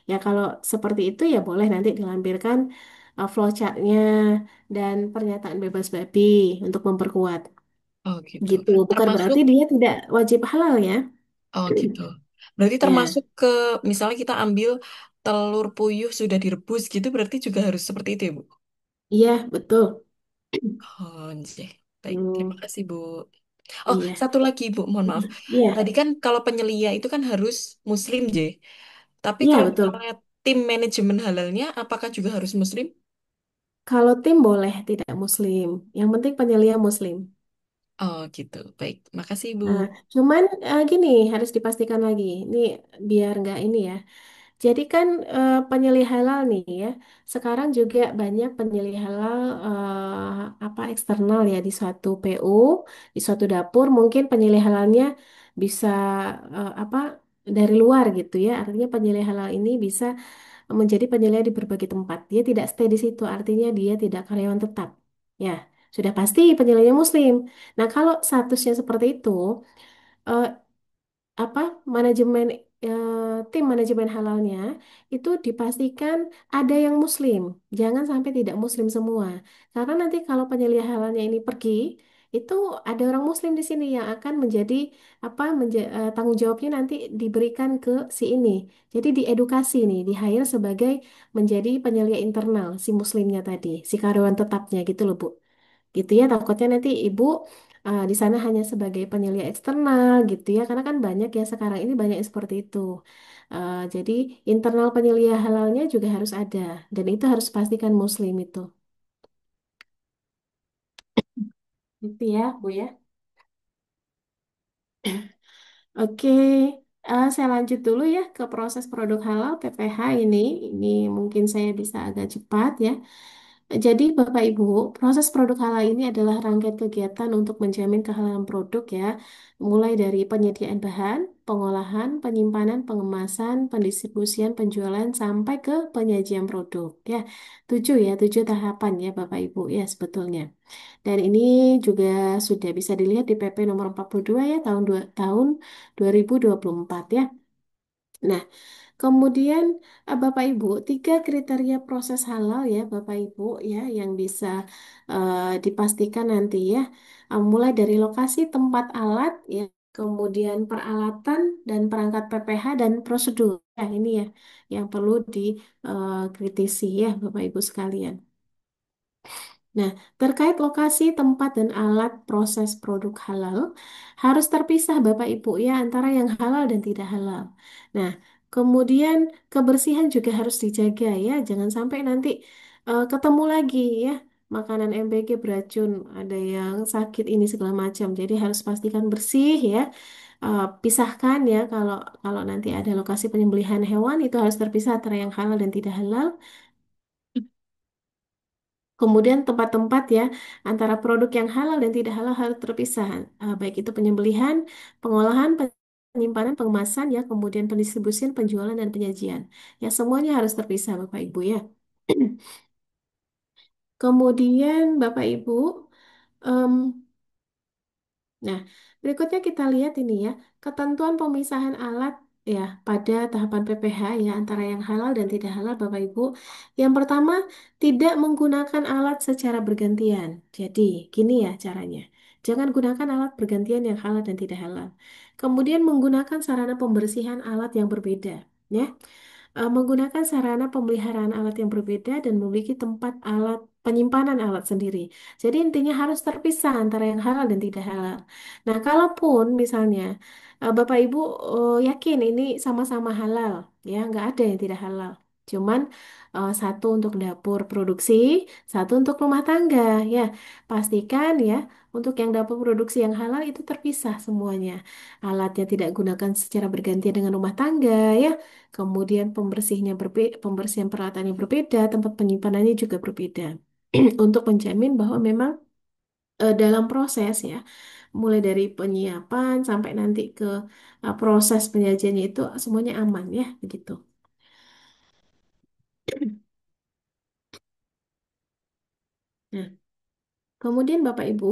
Ya kalau seperti itu ya boleh nanti dilampirkan flowchartnya dan pernyataan bebas babi untuk memperkuat Oh gitu. gitu. Bukan Termasuk, berarti dia tidak wajib halal ya. oh gitu. Berarti Ya, termasuk ke, misalnya kita ambil telur puyuh sudah direbus gitu, berarti juga harus seperti itu ya, Bu? iya betul. Oh, nggih. Baik, terima Hmm, kasih, Bu. Oh, iya, satu lagi, Bu, mohon maaf. iya, Tadi kan kalau penyelia itu kan harus muslim, J. Tapi iya kalau betul. misalnya tim manajemen halalnya, apakah juga harus muslim? Kalau tim boleh tidak muslim. Yang penting penyelia muslim. Oh, gitu. Baik, makasih, Bu. Nah, cuman gini harus dipastikan lagi. Ini biar nggak ini ya. Jadi kan penyelih halal nih ya. Sekarang juga banyak penyelih halal apa eksternal ya di suatu PU, di suatu dapur mungkin penyelih halalnya bisa apa dari luar gitu ya. Artinya penyelih halal ini bisa menjadi penyelih di berbagai tempat. Dia tidak stay di situ, artinya dia tidak karyawan tetap. Ya, sudah pasti penyelihnya muslim. Nah, kalau statusnya seperti itu, eh, apa manajemen tim manajemen halalnya itu dipastikan ada yang muslim, jangan sampai tidak muslim semua. Karena nanti kalau penyelia halalnya ini pergi, itu ada orang muslim di sini yang akan menjadi tanggung jawabnya nanti diberikan ke si ini. Jadi diedukasi nih, di hire sebagai menjadi penyelia internal si muslimnya tadi, si karyawan tetapnya gitu loh Bu gitu ya takutnya nanti ibu di sana hanya sebagai penyelia eksternal gitu ya karena kan banyak ya sekarang ini banyak yang seperti itu. Jadi internal penyelia halalnya juga harus ada dan itu harus pastikan muslim itu gitu ya Bu ya. Oke, saya lanjut dulu ya ke proses produk halal PPH ini. Ini mungkin saya bisa agak cepat ya. Jadi, Bapak Ibu, proses produk halal ini adalah rangkaian kegiatan untuk menjamin kehalalan produk ya, mulai dari penyediaan bahan, pengolahan, penyimpanan, pengemasan, pendistribusian, penjualan, sampai ke penyajian produk ya. Tujuh tahapan ya Bapak Ibu ya sebetulnya. Dan ini juga sudah bisa dilihat di PP nomor 42 ya tahun 2024 ya. Nah, kemudian Bapak Ibu, tiga kriteria proses halal ya Bapak Ibu ya yang bisa dipastikan nanti ya. Mulai dari lokasi tempat alat ya, kemudian peralatan dan perangkat PPH dan prosedur. Ya, ini ya yang perlu dikritisi ya Bapak Ibu sekalian. Nah, terkait lokasi, tempat, dan alat proses produk halal harus terpisah Bapak Ibu ya antara yang halal dan tidak halal. Nah, Kemudian kebersihan juga harus dijaga ya, jangan sampai nanti ketemu lagi ya makanan MBG beracun, ada yang sakit ini segala macam. Jadi harus pastikan bersih ya. Pisahkan ya kalau kalau nanti ada lokasi penyembelihan hewan itu harus terpisah antara yang halal dan tidak halal. Kemudian tempat-tempat ya antara produk yang halal dan tidak halal harus terpisah. Baik itu penyembelihan, pengolahan, penyimpanan, pengemasan ya, kemudian pendistribusian, penjualan dan penyajian. Ya semuanya harus terpisah Bapak Ibu ya. Kemudian Bapak Ibu, em, nah, berikutnya kita lihat ini ya, ketentuan pemisahan alat ya pada tahapan PPH ya antara yang halal dan tidak halal Bapak Ibu. Yang pertama, tidak menggunakan alat secara bergantian. Jadi, gini ya caranya. Jangan gunakan alat bergantian yang halal dan tidak halal. Kemudian menggunakan sarana pembersihan alat yang berbeda, ya. Menggunakan sarana pemeliharaan alat yang berbeda dan memiliki tempat alat penyimpanan alat sendiri. Jadi intinya harus terpisah antara yang halal dan tidak halal. Nah, kalaupun misalnya Bapak Ibu yakin ini sama-sama halal, ya nggak ada yang tidak halal. Cuman satu untuk dapur produksi, satu untuk rumah tangga, ya pastikan ya untuk yang dapur produksi yang halal itu terpisah semuanya. Alatnya tidak gunakan secara bergantian dengan rumah tangga, ya. Kemudian pembersihnya berbeda, pembersihan peralatannya berbeda, tempat penyimpanannya juga berbeda. Untuk menjamin bahwa memang dalam proses ya, mulai dari penyiapan sampai nanti ke proses penyajiannya itu semuanya aman ya, begitu. Nah, kemudian Bapak Ibu,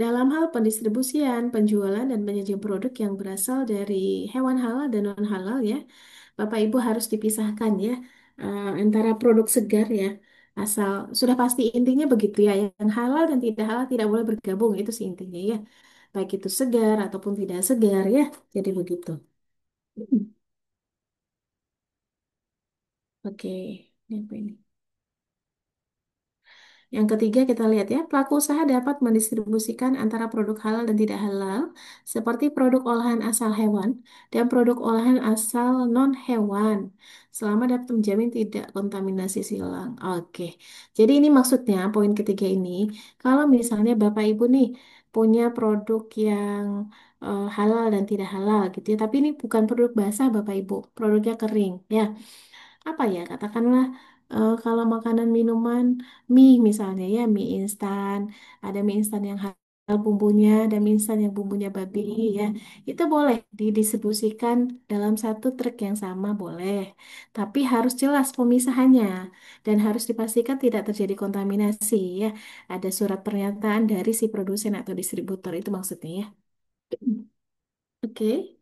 dalam hal pendistribusian, penjualan dan penyajian produk yang berasal dari hewan halal dan non halal ya, Bapak Ibu harus dipisahkan ya antara produk segar ya. Asal sudah pasti intinya begitu ya, yang halal dan tidak halal tidak boleh bergabung itu sih intinya ya. Baik itu segar ataupun tidak segar ya. Jadi begitu. Oke, ini apa ini? Yang ketiga kita lihat ya, pelaku usaha dapat mendistribusikan antara produk halal dan tidak halal, seperti produk olahan asal hewan dan produk olahan asal non-hewan, selama dapat menjamin tidak kontaminasi silang. Oke, jadi ini maksudnya poin ketiga ini, kalau misalnya Bapak Ibu nih punya produk yang halal dan tidak halal gitu ya, tapi ini bukan produk basah Bapak Ibu, produknya kering ya apa ya katakanlah kalau makanan minuman mie misalnya ya mie instan ada mie instan yang halal bumbunya ada mie instan yang bumbunya babi ya itu boleh didistribusikan dalam satu truk yang sama boleh tapi harus jelas pemisahannya dan harus dipastikan tidak terjadi kontaminasi ya ada surat pernyataan dari si produsen atau distributor itu maksudnya ya oke.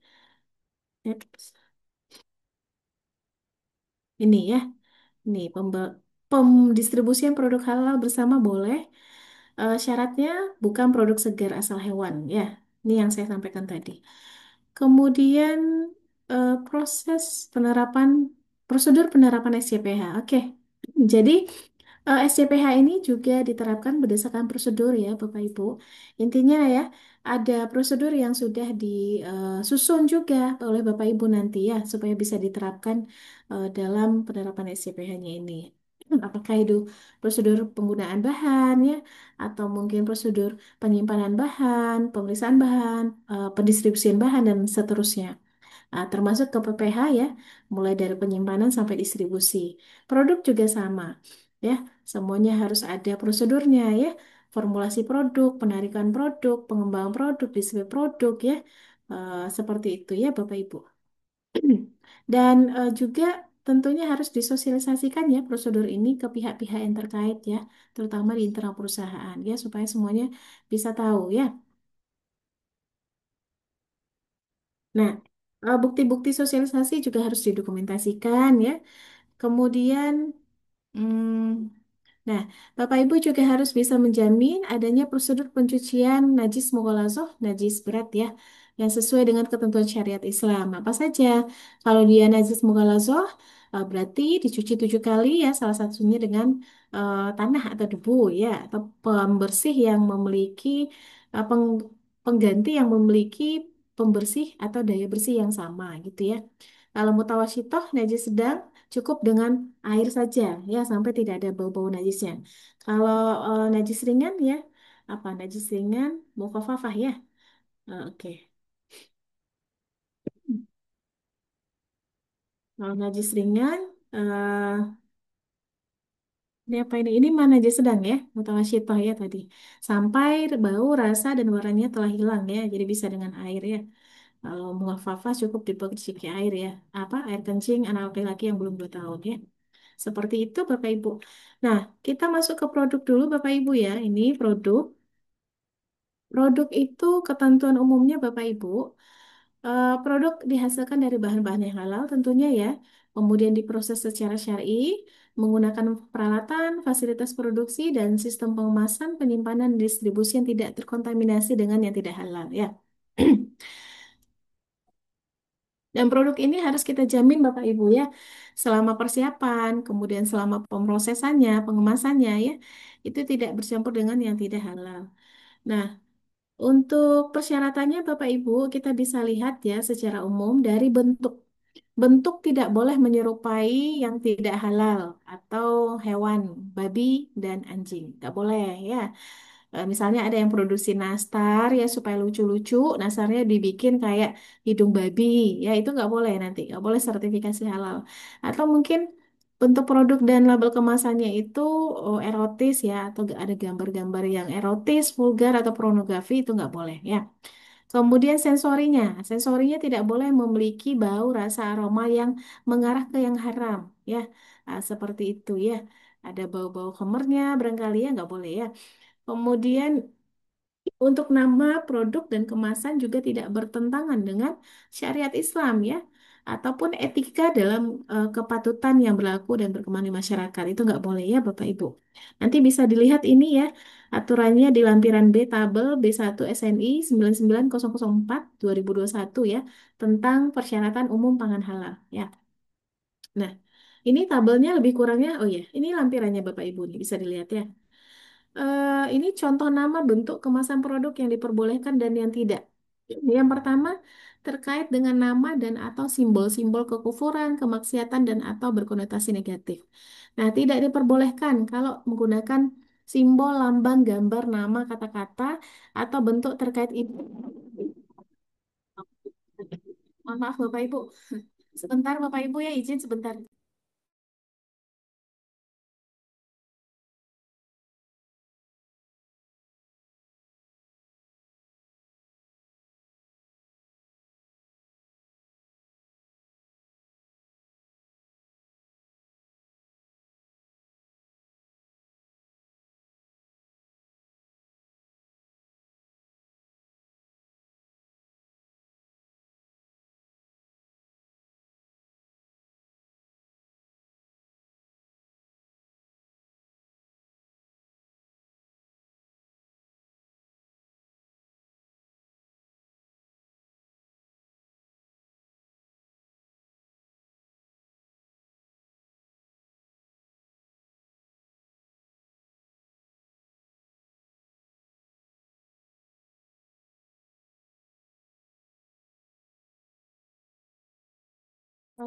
Yep. Ini ya nih, pemdistribusian produk halal bersama boleh. Syaratnya bukan produk segar asal hewan, ya. Ini yang saya sampaikan tadi. Kemudian proses penerapan, prosedur penerapan SCPH. Oke, jadi SCPH ini juga diterapkan berdasarkan prosedur ya, Bapak Ibu. Intinya ya, ada prosedur yang sudah disusun juga oleh Bapak Ibu nanti ya, supaya bisa diterapkan dalam penerapan SCPH-nya ini. Apakah itu prosedur penggunaan bahan ya, atau mungkin prosedur penyimpanan bahan, pemeriksaan bahan, pendistribusian bahan, dan seterusnya. Termasuk ke PPH ya, mulai dari penyimpanan sampai distribusi. Produk juga sama, ya, semuanya harus ada prosedurnya ya. Formulasi produk, penarikan produk, pengembangan produk, display produk ya, seperti itu ya Bapak Ibu. Dan juga tentunya harus disosialisasikan ya prosedur ini ke pihak-pihak yang terkait ya, terutama di internal perusahaan ya, supaya semuanya bisa tahu ya. Nah, bukti-bukti sosialisasi juga harus didokumentasikan ya. Kemudian, hmm, nah, Bapak Ibu juga harus bisa menjamin adanya prosedur pencucian najis mughaladzoh, najis berat ya, yang sesuai dengan ketentuan syariat Islam. Apa saja? Kalau dia najis mughaladzoh, berarti dicuci 7 kali ya, salah satunya dengan tanah atau debu ya, atau pembersih yang memiliki pengganti yang memiliki pembersih atau daya bersih yang sama gitu ya. Kalau mutawasyitoh, najis sedang, cukup dengan air saja ya sampai tidak ada bau-bau najisnya. Kalau najis ringan ya apa najis ringan mukhafafah ya. Oke. Kalau najis ringan eh ini apa ini? Ini mana aja sedang ya, mutawasyithah ya tadi. Sampai bau, rasa, dan warnanya telah hilang ya. Jadi bisa dengan air ya. Kalau muhafafah cukup diperciki air ya. Apa? Air kencing anak laki-laki yang belum 2 tahun ya. Seperti itu Bapak Ibu. Nah, kita masuk ke produk dulu Bapak Ibu ya. Ini produk. Produk itu ketentuan umumnya Bapak Ibu. Produk dihasilkan dari bahan-bahan yang halal tentunya ya, kemudian diproses secara syar'i, menggunakan peralatan, fasilitas produksi, dan sistem pengemasan, penyimpanan, dan distribusi yang tidak terkontaminasi dengan yang tidak halal ya. Dan produk ini harus kita jamin Bapak Ibu ya, selama persiapan, kemudian selama pemrosesannya, pengemasannya ya, itu tidak bercampur dengan yang tidak halal. Nah, untuk persyaratannya Bapak Ibu, kita bisa lihat ya secara umum dari bentuk. Bentuk tidak boleh menyerupai yang tidak halal atau hewan, babi dan anjing. Nggak boleh ya. Misalnya ada yang produksi nastar ya supaya lucu-lucu, nastarnya dibikin kayak hidung babi. Ya itu nggak boleh nanti, nggak boleh sertifikasi halal. Atau mungkin bentuk produk dan label kemasannya itu erotis ya, atau ada gambar-gambar yang erotis, vulgar atau pornografi itu nggak boleh ya. Kemudian sensorinya tidak boleh memiliki bau, rasa, aroma yang mengarah ke yang haram, ya. Seperti itu ya. Ada bau-bau khamernya, barangkali ya nggak boleh ya. Kemudian untuk nama, produk, dan kemasan juga tidak bertentangan dengan syariat Islam ya. Ataupun etika dalam kepatutan yang berlaku dan berkembang di masyarakat. Itu nggak boleh ya Bapak Ibu. Nanti bisa dilihat ini ya. Aturannya di lampiran B tabel B1 SNI 99004 2021 ya. Tentang persyaratan umum pangan halal ya. Nah, ini tabelnya lebih kurangnya, oh ya, ini lampirannya Bapak Ibu nih, bisa dilihat ya. Ini contoh nama bentuk kemasan produk yang diperbolehkan dan yang tidak. Yang pertama, terkait dengan nama dan atau simbol-simbol kekufuran, kemaksiatan, dan atau berkonotasi negatif. Nah, tidak diperbolehkan kalau menggunakan simbol, lambang, gambar, nama, kata-kata, atau bentuk terkait itu. Mohon maaf Bapak Ibu. Sebentar Bapak Ibu ya, izin sebentar.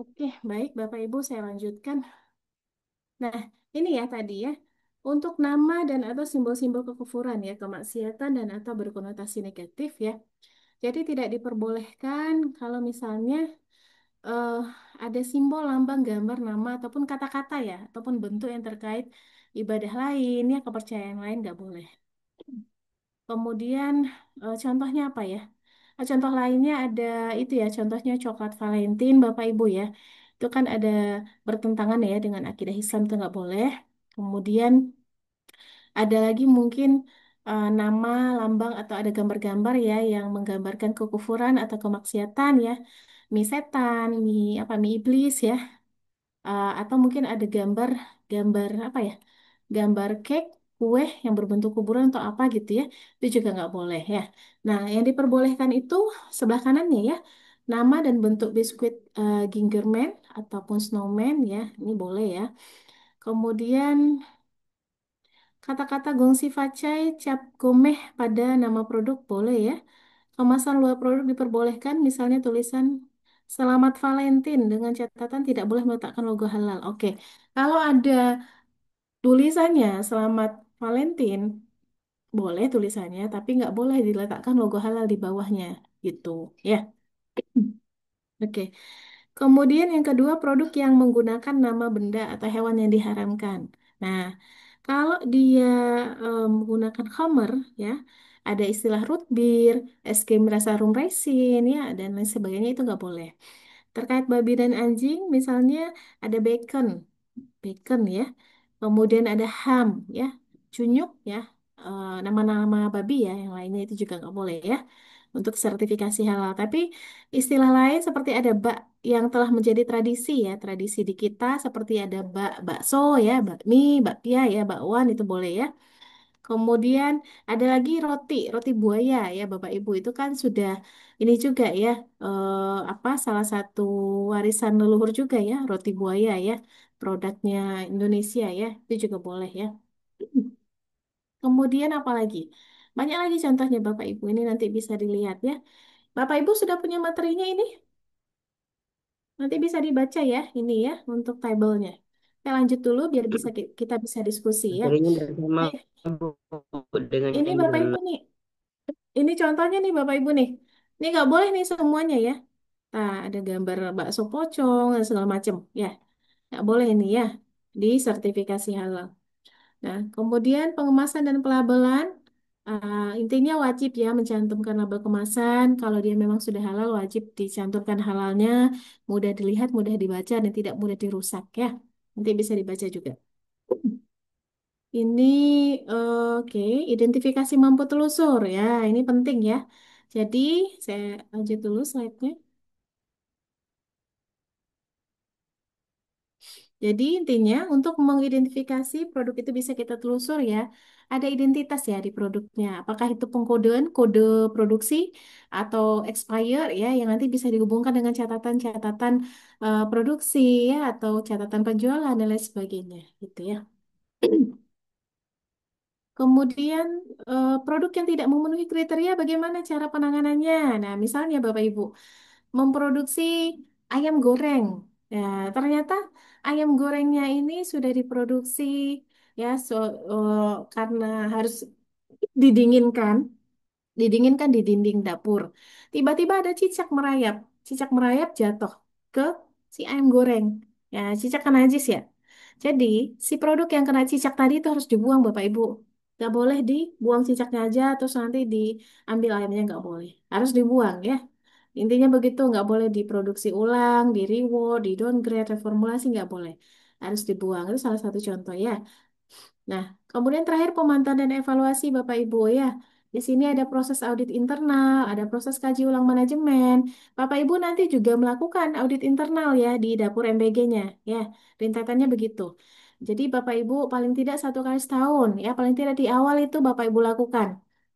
Oke, baik Bapak Ibu, saya lanjutkan. Nah, ini ya tadi ya. Untuk nama dan atau simbol-simbol kekufuran ya, kemaksiatan dan atau berkonotasi negatif ya. Jadi tidak diperbolehkan kalau misalnya eh, ada simbol, lambang, gambar, nama ataupun kata-kata ya, ataupun bentuk yang terkait ibadah lain ya, kepercayaan lain nggak boleh. Kemudian contohnya apa ya? Contoh lainnya ada itu ya, contohnya coklat Valentine Bapak Ibu ya. Itu kan ada bertentangan ya dengan akidah Islam itu nggak boleh. Kemudian ada lagi mungkin nama, lambang atau ada gambar-gambar ya yang menggambarkan kekufuran atau kemaksiatan ya. Mie setan, mie apa mie iblis ya. Atau mungkin ada gambar apa ya? Gambar cake, kue yang berbentuk kuburan atau apa gitu ya. Itu juga nggak boleh ya. Nah, yang diperbolehkan itu sebelah kanannya ya. Nama dan bentuk biskuit Gingerman ataupun Snowman ya. Ini boleh ya. Kemudian kata-kata gongsi facai, cap gomeh pada nama produk boleh ya. Kemasan luar produk diperbolehkan, misalnya tulisan Selamat Valentine dengan catatan tidak boleh meletakkan logo halal. Oke, kalau ada tulisannya Selamat Valentine, boleh tulisannya, tapi nggak boleh diletakkan logo halal di bawahnya, gitu. Ya, oke. Kemudian yang kedua, produk yang menggunakan nama benda atau hewan yang diharamkan. Nah, kalau dia menggunakan Homer, ya, ada istilah root beer, es krim rasa rum raisin, ya, dan lain sebagainya itu nggak boleh. Terkait babi dan anjing, misalnya ada bacon, bacon ya. Kemudian ada ham, ya, cunyuk, ya, nama-nama babi ya, yang lainnya itu juga nggak boleh ya untuk sertifikasi halal. Tapi istilah lain seperti ada bak yang telah menjadi tradisi ya, tradisi di kita seperti ada bakso ya, bakmi, bakpia ya, bakwan itu boleh ya. Kemudian ada lagi roti, roti buaya ya Bapak Ibu itu kan sudah ini juga ya apa salah satu warisan leluhur juga ya roti buaya ya produknya Indonesia ya itu juga boleh ya. Kemudian apa lagi? Banyak lagi contohnya Bapak Ibu ini nanti bisa dilihat ya. Bapak Ibu sudah punya materinya ini? Nanti bisa dibaca ya ini ya untuk tabelnya. Kita lanjut dulu biar bisa kita bisa diskusi ya. Materinya bersama Nih, Bu, dengan ini yang Bapak Ibu jelas. nih. Ini contohnya nih Bapak Ibu nih. Ini nggak boleh nih semuanya ya. Nah, ada gambar bakso pocong dan segala macam. Ya, nggak boleh ini ya. Di sertifikasi halal. Nah, kemudian pengemasan dan pelabelan. Intinya wajib ya mencantumkan label kemasan. Kalau dia memang sudah halal, wajib dicantumkan halalnya. Mudah dilihat, mudah dibaca, dan tidak mudah dirusak ya. Nanti bisa dibaca juga. Ini oke, identifikasi mampu telusur ya, ini penting ya. Jadi saya lanjut dulu slide-nya. Jadi intinya untuk mengidentifikasi produk itu bisa kita telusur ya. Ada identitas ya di produknya. Apakah itu pengkodean, kode produksi atau expire ya yang nanti bisa dihubungkan dengan catatan-catatan produksi ya atau catatan penjualan dan lain sebagainya gitu ya. Kemudian produk yang tidak memenuhi kriteria bagaimana cara penanganannya? Nah, misalnya Bapak Ibu memproduksi ayam goreng. Ya, ternyata ayam gorengnya ini sudah diproduksi ya karena harus didinginkan di dinding dapur. Tiba-tiba ada cicak merayap. Cicak merayap jatuh ke si ayam goreng. Ya, cicak kan najis ya. Jadi, si produk yang kena cicak tadi itu harus dibuang Bapak Ibu. Gak boleh dibuang cicaknya aja, terus nanti diambil ayamnya nggak boleh. Harus dibuang ya. Intinya begitu, nggak boleh diproduksi ulang, di reward, di downgrade, reformulasi nggak boleh. Harus dibuang. Itu salah satu contoh ya. Nah, kemudian terakhir pemantauan dan evaluasi Bapak Ibu ya. Di sini ada proses audit internal, ada proses kaji ulang manajemen. Bapak Ibu nanti juga melakukan audit internal ya di dapur MBG-nya ya. Rintatannya begitu. Jadi Bapak Ibu paling tidak 1 kali setahun ya, paling tidak di awal itu Bapak Ibu lakukan.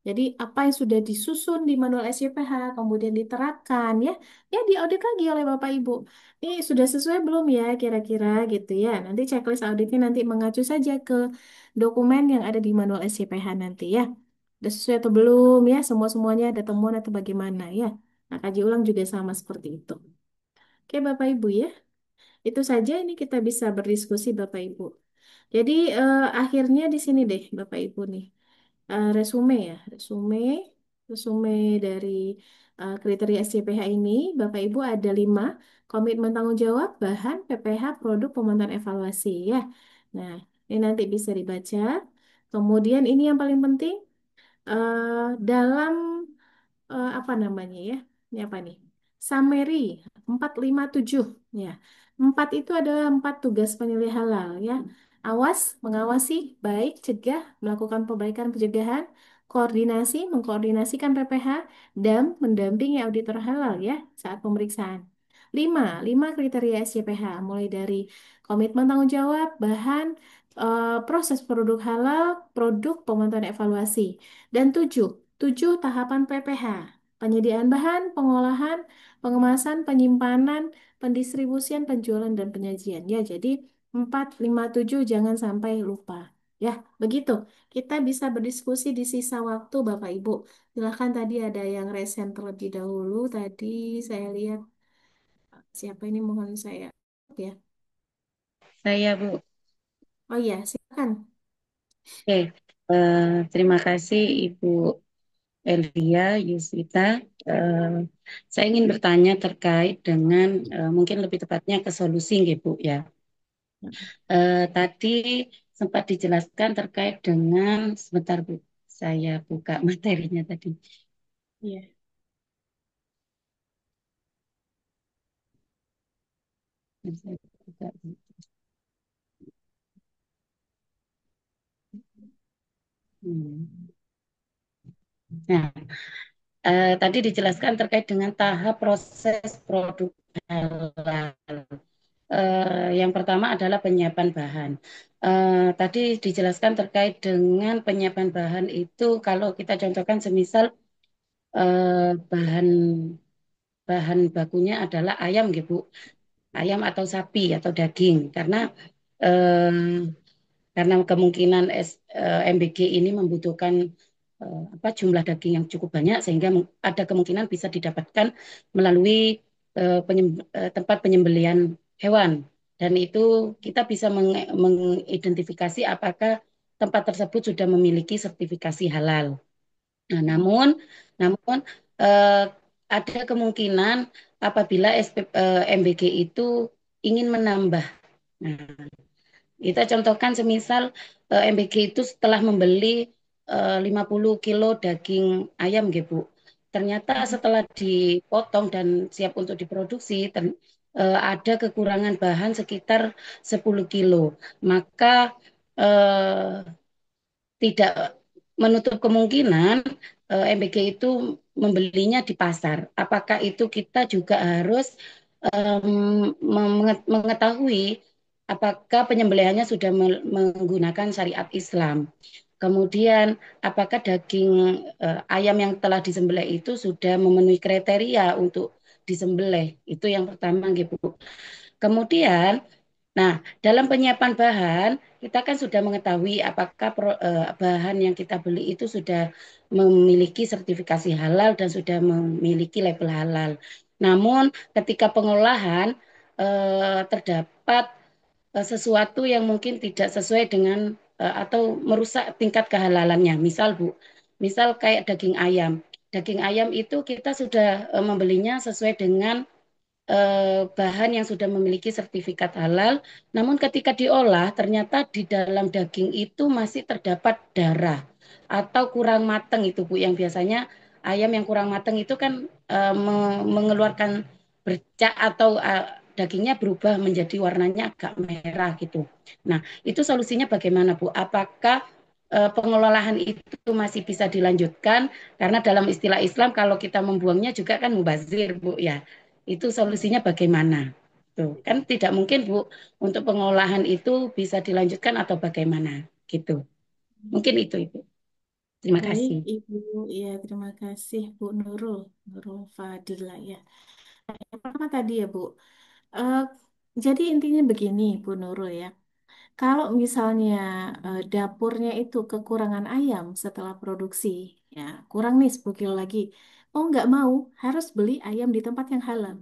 Jadi apa yang sudah disusun di manual SYPH kemudian diterapkan ya, ya diaudit lagi oleh Bapak Ibu. Ini sudah sesuai belum ya kira-kira gitu ya. Nanti checklist auditnya nanti mengacu saja ke dokumen yang ada di manual SCPH nanti ya. Udah sesuai atau belum ya, semua-semuanya ada temuan atau bagaimana ya. Nah, kaji ulang juga sama seperti itu. Oke, Bapak Ibu ya. Itu saja ini kita bisa berdiskusi Bapak Ibu. Jadi akhirnya di sini deh Bapak Ibu nih. Resume ya, resume dari kriteria SCPH ini, Bapak Ibu ada 5, komitmen tanggung jawab, bahan, PPH, produk, pemantauan evaluasi ya. Nah, ini nanti bisa dibaca. Kemudian ini yang paling penting, dalam apa namanya ya? Ini apa nih? Summary 457 ya. 4 itu adalah 4 tugas penilai halal ya. Awas, mengawasi, baik, cegah, melakukan perbaikan pencegahan, koordinasi, mengkoordinasikan PPH, dan mendampingi auditor halal ya saat pemeriksaan. 5 kriteria SCPH, mulai dari komitmen tanggung jawab, bahan, proses produk halal, produk pemantauan evaluasi. Dan 7 tahapan PPH, penyediaan bahan, pengolahan, pengemasan, penyimpanan, pendistribusian, penjualan, dan penyajian. Ya, jadi 4, 5, 7 jangan sampai lupa. Ya, begitu. Kita bisa berdiskusi di sisa waktu, Bapak Ibu. Silahkan tadi ada yang resen terlebih dahulu. Tadi saya lihat Siapa ini mohon saya ya. Saya, Bu. Oh iya, silakan. Oke, terima kasih Ibu Elia Yuswita. Eh, saya ingin bertanya terkait dengan mungkin lebih tepatnya ke solusi, nggih, Bu ya. Tadi sempat dijelaskan terkait dengan sebentar Bu, saya buka materinya tadi. Iya. Saya buka. Hmm. Nah, tadi dijelaskan terkait dengan tahap proses produk halal. Yang pertama adalah penyiapan bahan. Tadi dijelaskan terkait dengan penyiapan bahan itu kalau kita contohkan semisal bahan bahan bakunya adalah ayam gitu, ayam atau sapi atau daging eh, karena kemungkinan MBG ini membutuhkan apa jumlah daging yang cukup banyak sehingga ada kemungkinan bisa didapatkan melalui tempat penyembelihan hewan dan itu kita bisa mengidentifikasi apakah tempat tersebut sudah memiliki sertifikasi halal. Nah, namun eh, ada kemungkinan apabila MBG itu ingin menambah. Nah, kita contohkan semisal MBG itu setelah membeli 50 kilo daging ayam gitu, Bu. Ternyata setelah dipotong dan siap untuk diproduksi, ada kekurangan bahan sekitar 10 kilo. Maka eh, tidak menutup kemungkinan MBG itu membelinya di pasar. Apakah itu kita juga harus mengetahui apakah penyembelihannya sudah menggunakan syariat Islam. Kemudian apakah daging ayam yang telah disembelih itu sudah memenuhi kriteria untuk disembelih. Itu yang pertama gitu. Kemudian nah, dalam penyiapan bahan, kita kan sudah mengetahui apakah bahan yang kita beli itu sudah memiliki sertifikasi halal dan sudah memiliki label halal. Namun, ketika pengolahan terdapat sesuatu yang mungkin tidak sesuai dengan atau merusak tingkat kehalalannya. Misal, Bu, misal kayak daging ayam. Daging ayam itu kita sudah membelinya sesuai dengan bahan yang sudah memiliki sertifikat halal, namun ketika diolah ternyata di dalam daging itu masih terdapat darah atau kurang matang itu Bu, yang biasanya ayam yang kurang matang itu kan mengeluarkan bercak atau dagingnya berubah menjadi warnanya agak merah gitu. Nah, itu solusinya bagaimana Bu? Apakah pengelolaan itu masih bisa dilanjutkan? Karena dalam istilah Islam kalau kita membuangnya juga kan mubazir Bu ya. Itu solusinya bagaimana? Tuh, kan tidak mungkin Bu untuk pengolahan itu bisa dilanjutkan atau bagaimana gitu. Mungkin itu Ibu. Terima Baik, kasih. Ibu. Ya, terima kasih Bu Nurul. Nurul Fadila ya. Yang pertama tadi ya, Bu. Eh, jadi intinya begini, Bu Nurul ya. Kalau misalnya dapurnya itu kekurangan ayam setelah produksi, ya kurang nih 10 kilo lagi. Oh nggak mau, harus beli ayam di tempat yang halal.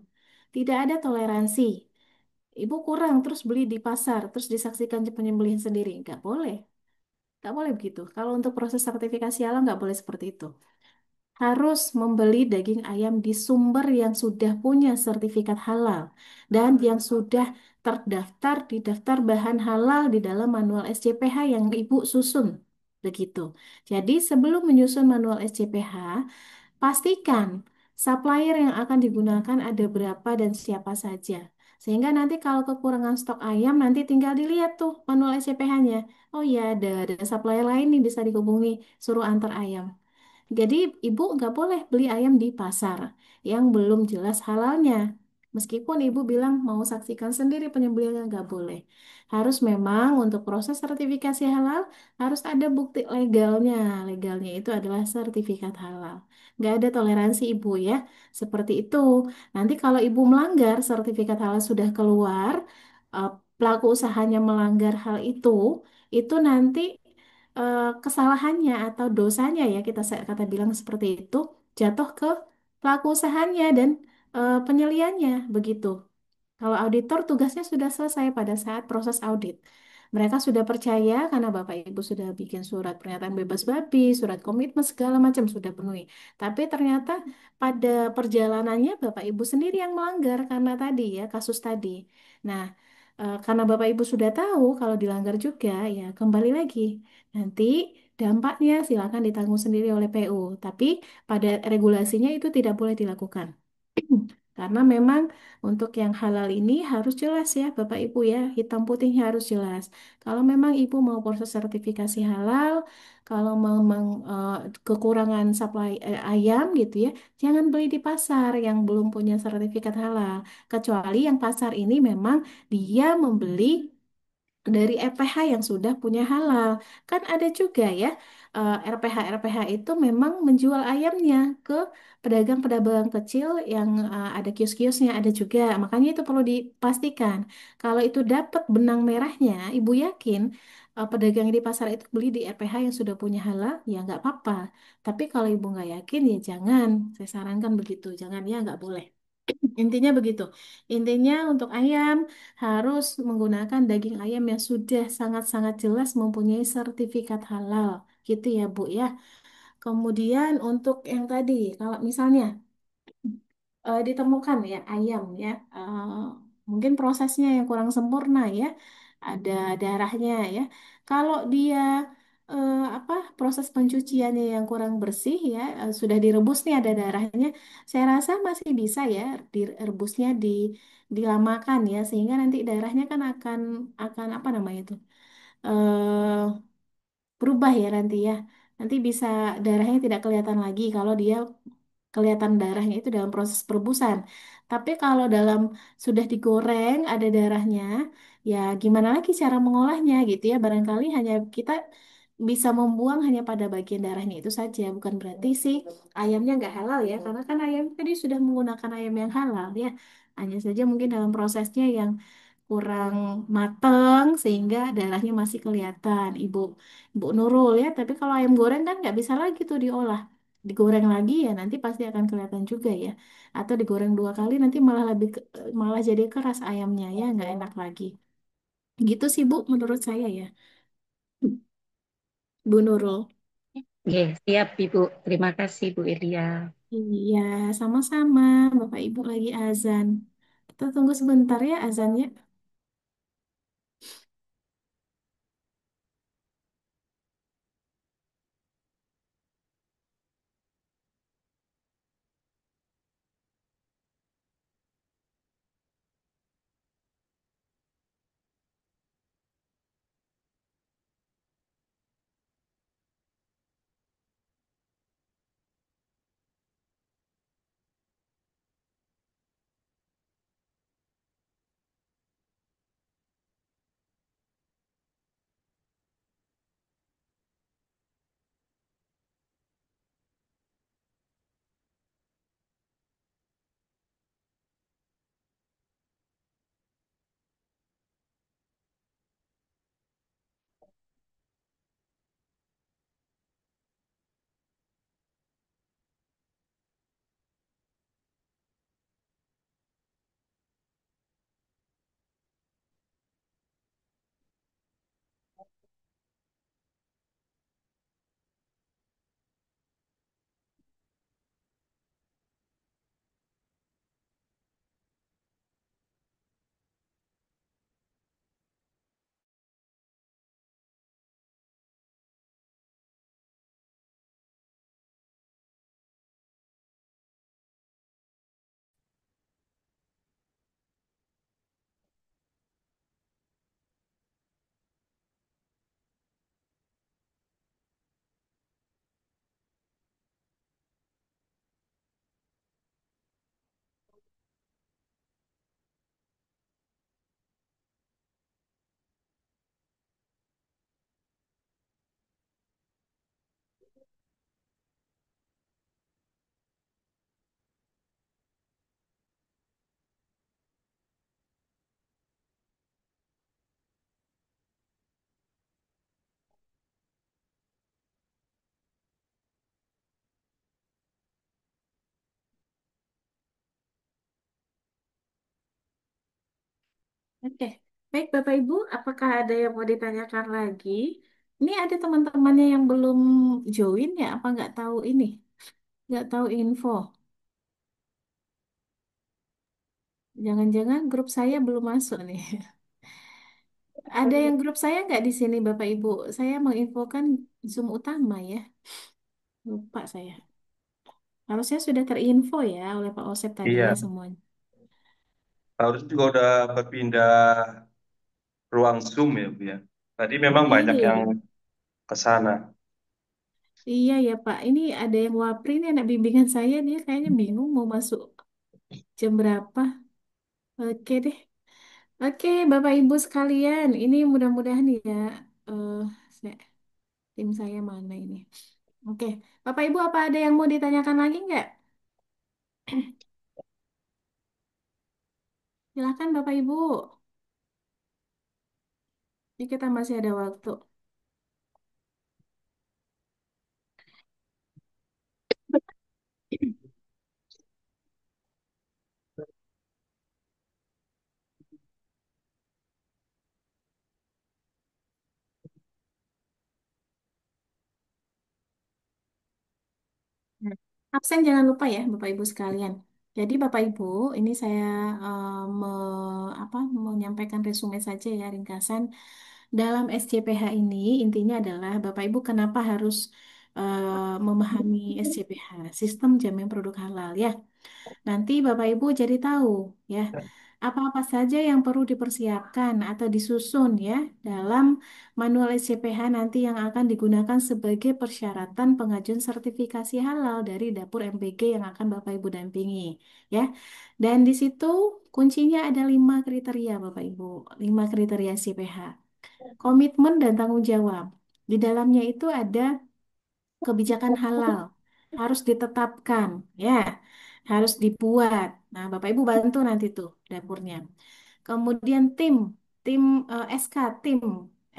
Tidak ada toleransi. Ibu kurang, terus beli di pasar, terus disaksikan penyembelihan sendiri. Nggak boleh. Nggak boleh begitu. Kalau untuk proses sertifikasi halal nggak boleh seperti itu. Harus membeli daging ayam di sumber yang sudah punya sertifikat halal dan yang sudah terdaftar di daftar bahan halal di dalam manual SCPH yang Ibu susun. Begitu. Jadi sebelum menyusun manual SCPH, pastikan supplier yang akan digunakan ada berapa dan siapa saja. Sehingga nanti kalau kekurangan stok ayam nanti tinggal dilihat tuh manual SCPH-nya. Oh iya ada supplier lain nih bisa dihubungi, suruh antar ayam. Jadi ibu nggak boleh beli ayam di pasar yang belum jelas halalnya. Meskipun ibu bilang mau saksikan sendiri penyembelihannya nggak boleh. Harus memang untuk proses sertifikasi halal harus ada bukti legalnya. Legalnya itu adalah sertifikat halal. Nggak ada toleransi ibu ya. Seperti itu. Nanti kalau ibu melanggar sertifikat halal sudah keluar, eh, pelaku usahanya melanggar hal itu nanti kesalahannya atau dosanya ya kita kata bilang seperti itu jatuh ke pelaku usahanya dan penyeliannya begitu. Kalau auditor tugasnya sudah selesai pada saat proses audit. Mereka sudah percaya karena Bapak Ibu sudah bikin surat pernyataan bebas babi, surat komitmen segala macam sudah penuhi. Tapi ternyata pada perjalanannya Bapak Ibu sendiri yang melanggar karena tadi ya kasus tadi. Nah, karena Bapak Ibu sudah tahu kalau dilanggar juga ya kembali lagi. Nanti dampaknya silakan ditanggung sendiri oleh PU. Tapi pada regulasinya itu tidak boleh dilakukan. Karena memang untuk yang halal ini harus jelas ya Bapak Ibu ya, hitam putihnya harus jelas. Kalau memang Ibu mau proses sertifikasi halal, kalau memang kekurangan supply ayam gitu ya, jangan beli di pasar yang belum punya sertifikat halal. Kecuali yang pasar ini memang dia membeli dari RPH yang sudah punya halal. Kan ada juga ya, RPH-RPH itu memang menjual ayamnya ke pedagang-pedagang kecil yang ada kios-kiosnya, ada juga. Makanya itu perlu dipastikan. Kalau itu dapat benang merahnya, Ibu yakin pedagang di pasar itu beli di RPH yang sudah punya halal, ya nggak apa-apa. Tapi kalau Ibu nggak yakin, ya jangan. Saya sarankan begitu, jangan ya nggak boleh. Intinya begitu. Intinya untuk ayam harus menggunakan daging ayam yang sudah sangat-sangat jelas mempunyai sertifikat halal. Gitu ya, Bu ya. Kemudian untuk yang tadi, kalau misalnya ditemukan ya ayam ya, mungkin prosesnya yang kurang sempurna ya, ada darahnya ya. Kalau dia apa proses pencuciannya yang kurang bersih ya, sudah direbus nih ada darahnya, saya rasa masih bisa ya direbusnya dilamakan ya, sehingga nanti darahnya kan akan apa namanya itu? eh Berubah ya nanti ya. Nanti bisa darahnya tidak kelihatan lagi kalau dia kelihatan darahnya itu dalam proses perebusan. Tapi kalau dalam sudah digoreng ada darahnya, ya gimana lagi cara mengolahnya gitu ya. Barangkali hanya kita bisa membuang hanya pada bagian darahnya itu saja. Bukan berarti sih ayamnya nggak halal ya. Karena kan ayam tadi sudah menggunakan ayam yang halal ya. Hanya saja mungkin dalam prosesnya yang kurang mateng sehingga darahnya masih kelihatan. Ibu Nurul ya. Tapi kalau ayam goreng kan nggak bisa lagi tuh diolah. Digoreng lagi ya nanti pasti akan kelihatan juga ya. Atau digoreng dua kali nanti malah jadi keras ayamnya ya nggak enak lagi. Gitu sih Bu menurut saya ya. Bu Nurul. Oke, siap Ibu. Terima kasih Bu Elia. Iya, sama-sama. Bapak Ibu lagi azan. Kita tunggu sebentar ya azannya. Oke, baik Bapak Ibu, apakah ada yang mau ditanyakan lagi? Ini ada teman-temannya yang belum join ya, apa nggak tahu ini, nggak tahu info. Jangan-jangan grup saya belum masuk nih. Ada yang grup saya nggak di sini Bapak Ibu? Saya menginfokan Zoom utama ya, lupa saya. Harusnya sudah terinfo ya oleh Pak Osep tadi ya Iya, semuanya. harus juga udah berpindah ruang Zoom ya, Bu ya. Tadi memang banyak yang Iya, ke sana. iya ya Pak. Ini ada yang wapri nih anak bimbingan saya nih kayaknya bingung mau masuk jam berapa. Oke deh. Oke, Bapak Ibu sekalian, ini mudah-mudahan ya, eh, saya- tim saya mana ini? Oke, Bapak Ibu apa ada yang mau ditanyakan lagi nggak? Silakan Bapak Ibu, ini kita masih ada waktu. Hmm. Absen jangan lupa ya Bapak Ibu sekalian. Jadi Bapak Ibu, ini saya apa, menyampaikan resume saja ya ringkasan. Dalam SCPH ini intinya adalah Bapak Ibu kenapa harus memahami SCPH, Sistem Jamin Produk Halal ya. Nanti Bapak Ibu jadi tahu ya, apa-apa saja yang perlu dipersiapkan atau disusun ya dalam manual SCPH nanti yang akan digunakan sebagai persyaratan pengajuan sertifikasi halal dari dapur MPG yang akan Bapak Ibu dampingi ya. Dan di situ kuncinya ada 5 kriteria Bapak Ibu, 5 kriteria SCPH. Komitmen dan tanggung jawab. Di dalamnya itu ada kebijakan halal harus ditetapkan ya, harus dibuat. Nah, Bapak Ibu bantu nanti tuh dapurnya. Kemudian tim SK tim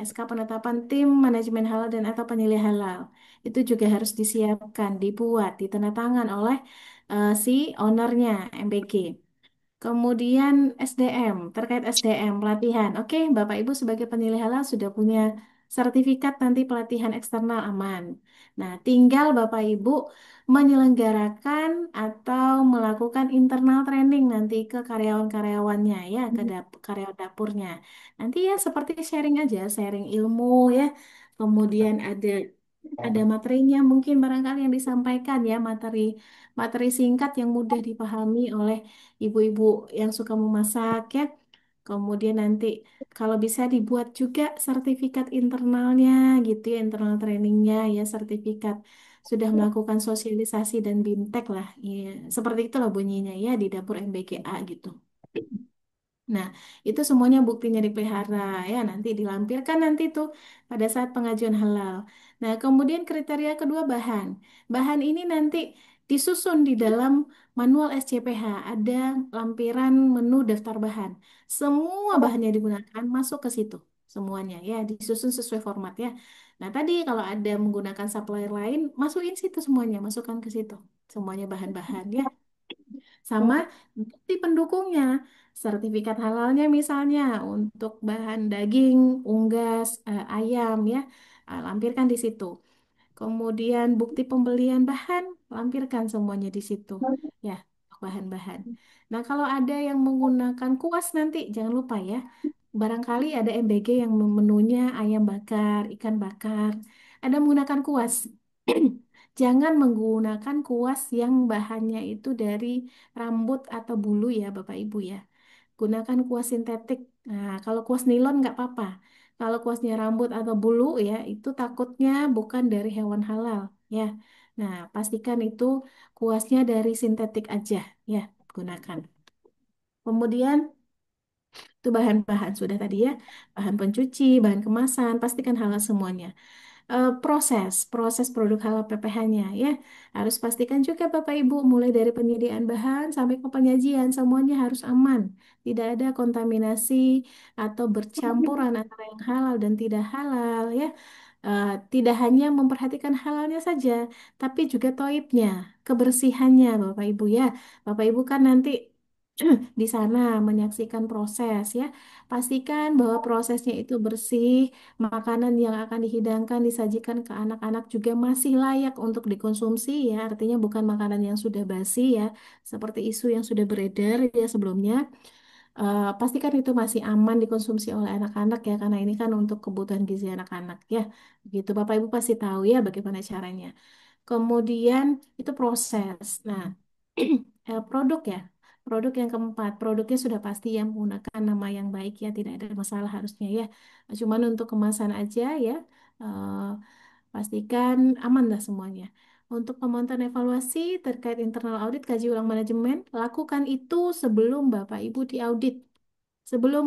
SK penetapan tim manajemen halal dan atau penilai halal itu juga harus disiapkan, dibuat, ditandatangan oleh si ownernya MBG. Kemudian SDM, terkait SDM, pelatihan. Oke, Bapak Ibu sebagai penilai halal sudah punya sertifikat nanti pelatihan eksternal aman. Nah, tinggal Bapak Ibu menyelenggarakan atau melakukan internal training nanti ke karyawan-karyawannya ya, ke karyawan dapurnya. Nanti ya seperti sharing aja, sharing ilmu ya. Kemudian ada materinya mungkin barangkali yang disampaikan ya, materi materi singkat yang mudah dipahami oleh ibu-ibu yang suka memasak ya. Kemudian nanti kalau bisa dibuat juga sertifikat internalnya gitu ya, internal trainingnya ya, sertifikat sudah melakukan sosialisasi dan BIMTEK lah. Ya, seperti itulah bunyinya ya di dapur MBKA gitu. Nah, itu semuanya buktinya dipelihara ya, nanti dilampirkan nanti tuh pada saat pengajuan halal. Nah, kemudian kriteria kedua bahan. Bahan ini nanti disusun di dalam manual SCPH, ada lampiran menu daftar bahan. Semua bahan yang digunakan masuk ke situ, semuanya ya, disusun sesuai format ya. Nah, tadi kalau ada menggunakan supplier lain, masukin situ semuanya, masukkan ke situ. Semuanya bahan-bahan ya sama bukti pendukungnya. Sertifikat halalnya misalnya untuk bahan daging, unggas, ayam ya, lampirkan di situ. Kemudian bukti pembelian bahan, lampirkan semuanya di situ. Ya, bahan-bahan. Nah, kalau ada yang menggunakan kuas nanti, jangan lupa ya. Barangkali ada MBG yang menunya ayam bakar, ikan bakar. Ada menggunakan kuas. Jangan menggunakan kuas yang bahannya itu dari rambut atau bulu ya, Bapak Ibu ya. Gunakan kuas sintetik. Nah, kalau kuas nilon nggak apa-apa. Kalau kuasnya rambut atau bulu ya, itu takutnya bukan dari hewan halal ya. Nah, pastikan itu kuasnya dari sintetik aja ya, gunakan. Kemudian itu bahan-bahan sudah tadi ya, bahan pencuci, bahan kemasan, pastikan halal semuanya. Proses produk halal PPH-nya ya, harus pastikan juga Bapak Ibu mulai dari penyediaan bahan sampai ke penyajian semuanya harus aman, tidak ada kontaminasi atau bercampuran antara yang halal dan tidak halal ya. Tidak hanya memperhatikan halalnya saja, tapi juga toibnya, kebersihannya Bapak Ibu ya. Bapak Ibu kan nanti di sana menyaksikan proses ya. Pastikan bahwa prosesnya itu bersih, makanan yang akan dihidangkan disajikan ke anak-anak juga masih layak untuk dikonsumsi ya. Artinya bukan makanan yang sudah basi ya, seperti isu yang sudah beredar ya sebelumnya. Pastikan itu masih aman dikonsumsi oleh anak-anak ya, karena ini kan untuk kebutuhan gizi anak-anak ya. Begitu Bapak Ibu pasti tahu ya bagaimana caranya. Kemudian itu proses. Nah, produk ya. Produk yang keempat, produknya sudah pasti yang menggunakan nama yang baik ya, tidak ada masalah harusnya ya. Cuman untuk kemasan aja ya, eh, pastikan aman lah semuanya. Untuk pemantauan evaluasi terkait internal audit, kaji ulang manajemen, lakukan itu sebelum Bapak Ibu diaudit. Sebelum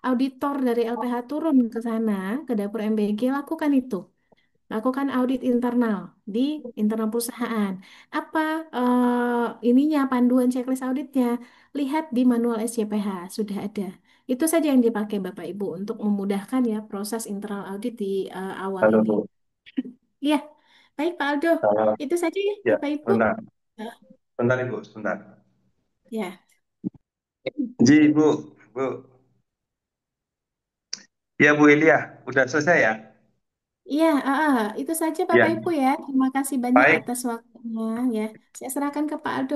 auditor dari LPH turun ke sana, ke dapur MBG, lakukan itu. Lakukan audit internal di internal perusahaan. Apa ininya panduan checklist auditnya? Lihat di manual SCPH sudah ada. Itu saja yang dipakai Bapak Ibu untuk memudahkan ya proses internal audit di awal Halo, ini. Bu. Iya, baik Pak Aldo. Kalau Itu saja ya ya, Bapak Ibu. sebentar, Eh, sebentar Ibu, sebentar. ya, Ji, Bu, Bu. Ya, Bu Ilya, udah selesai ya? iya, itu saja Bapak Ya, Ibu ya. Terima kasih banyak baik. atas waktunya ya. Saya serahkan ke Pak Aldo.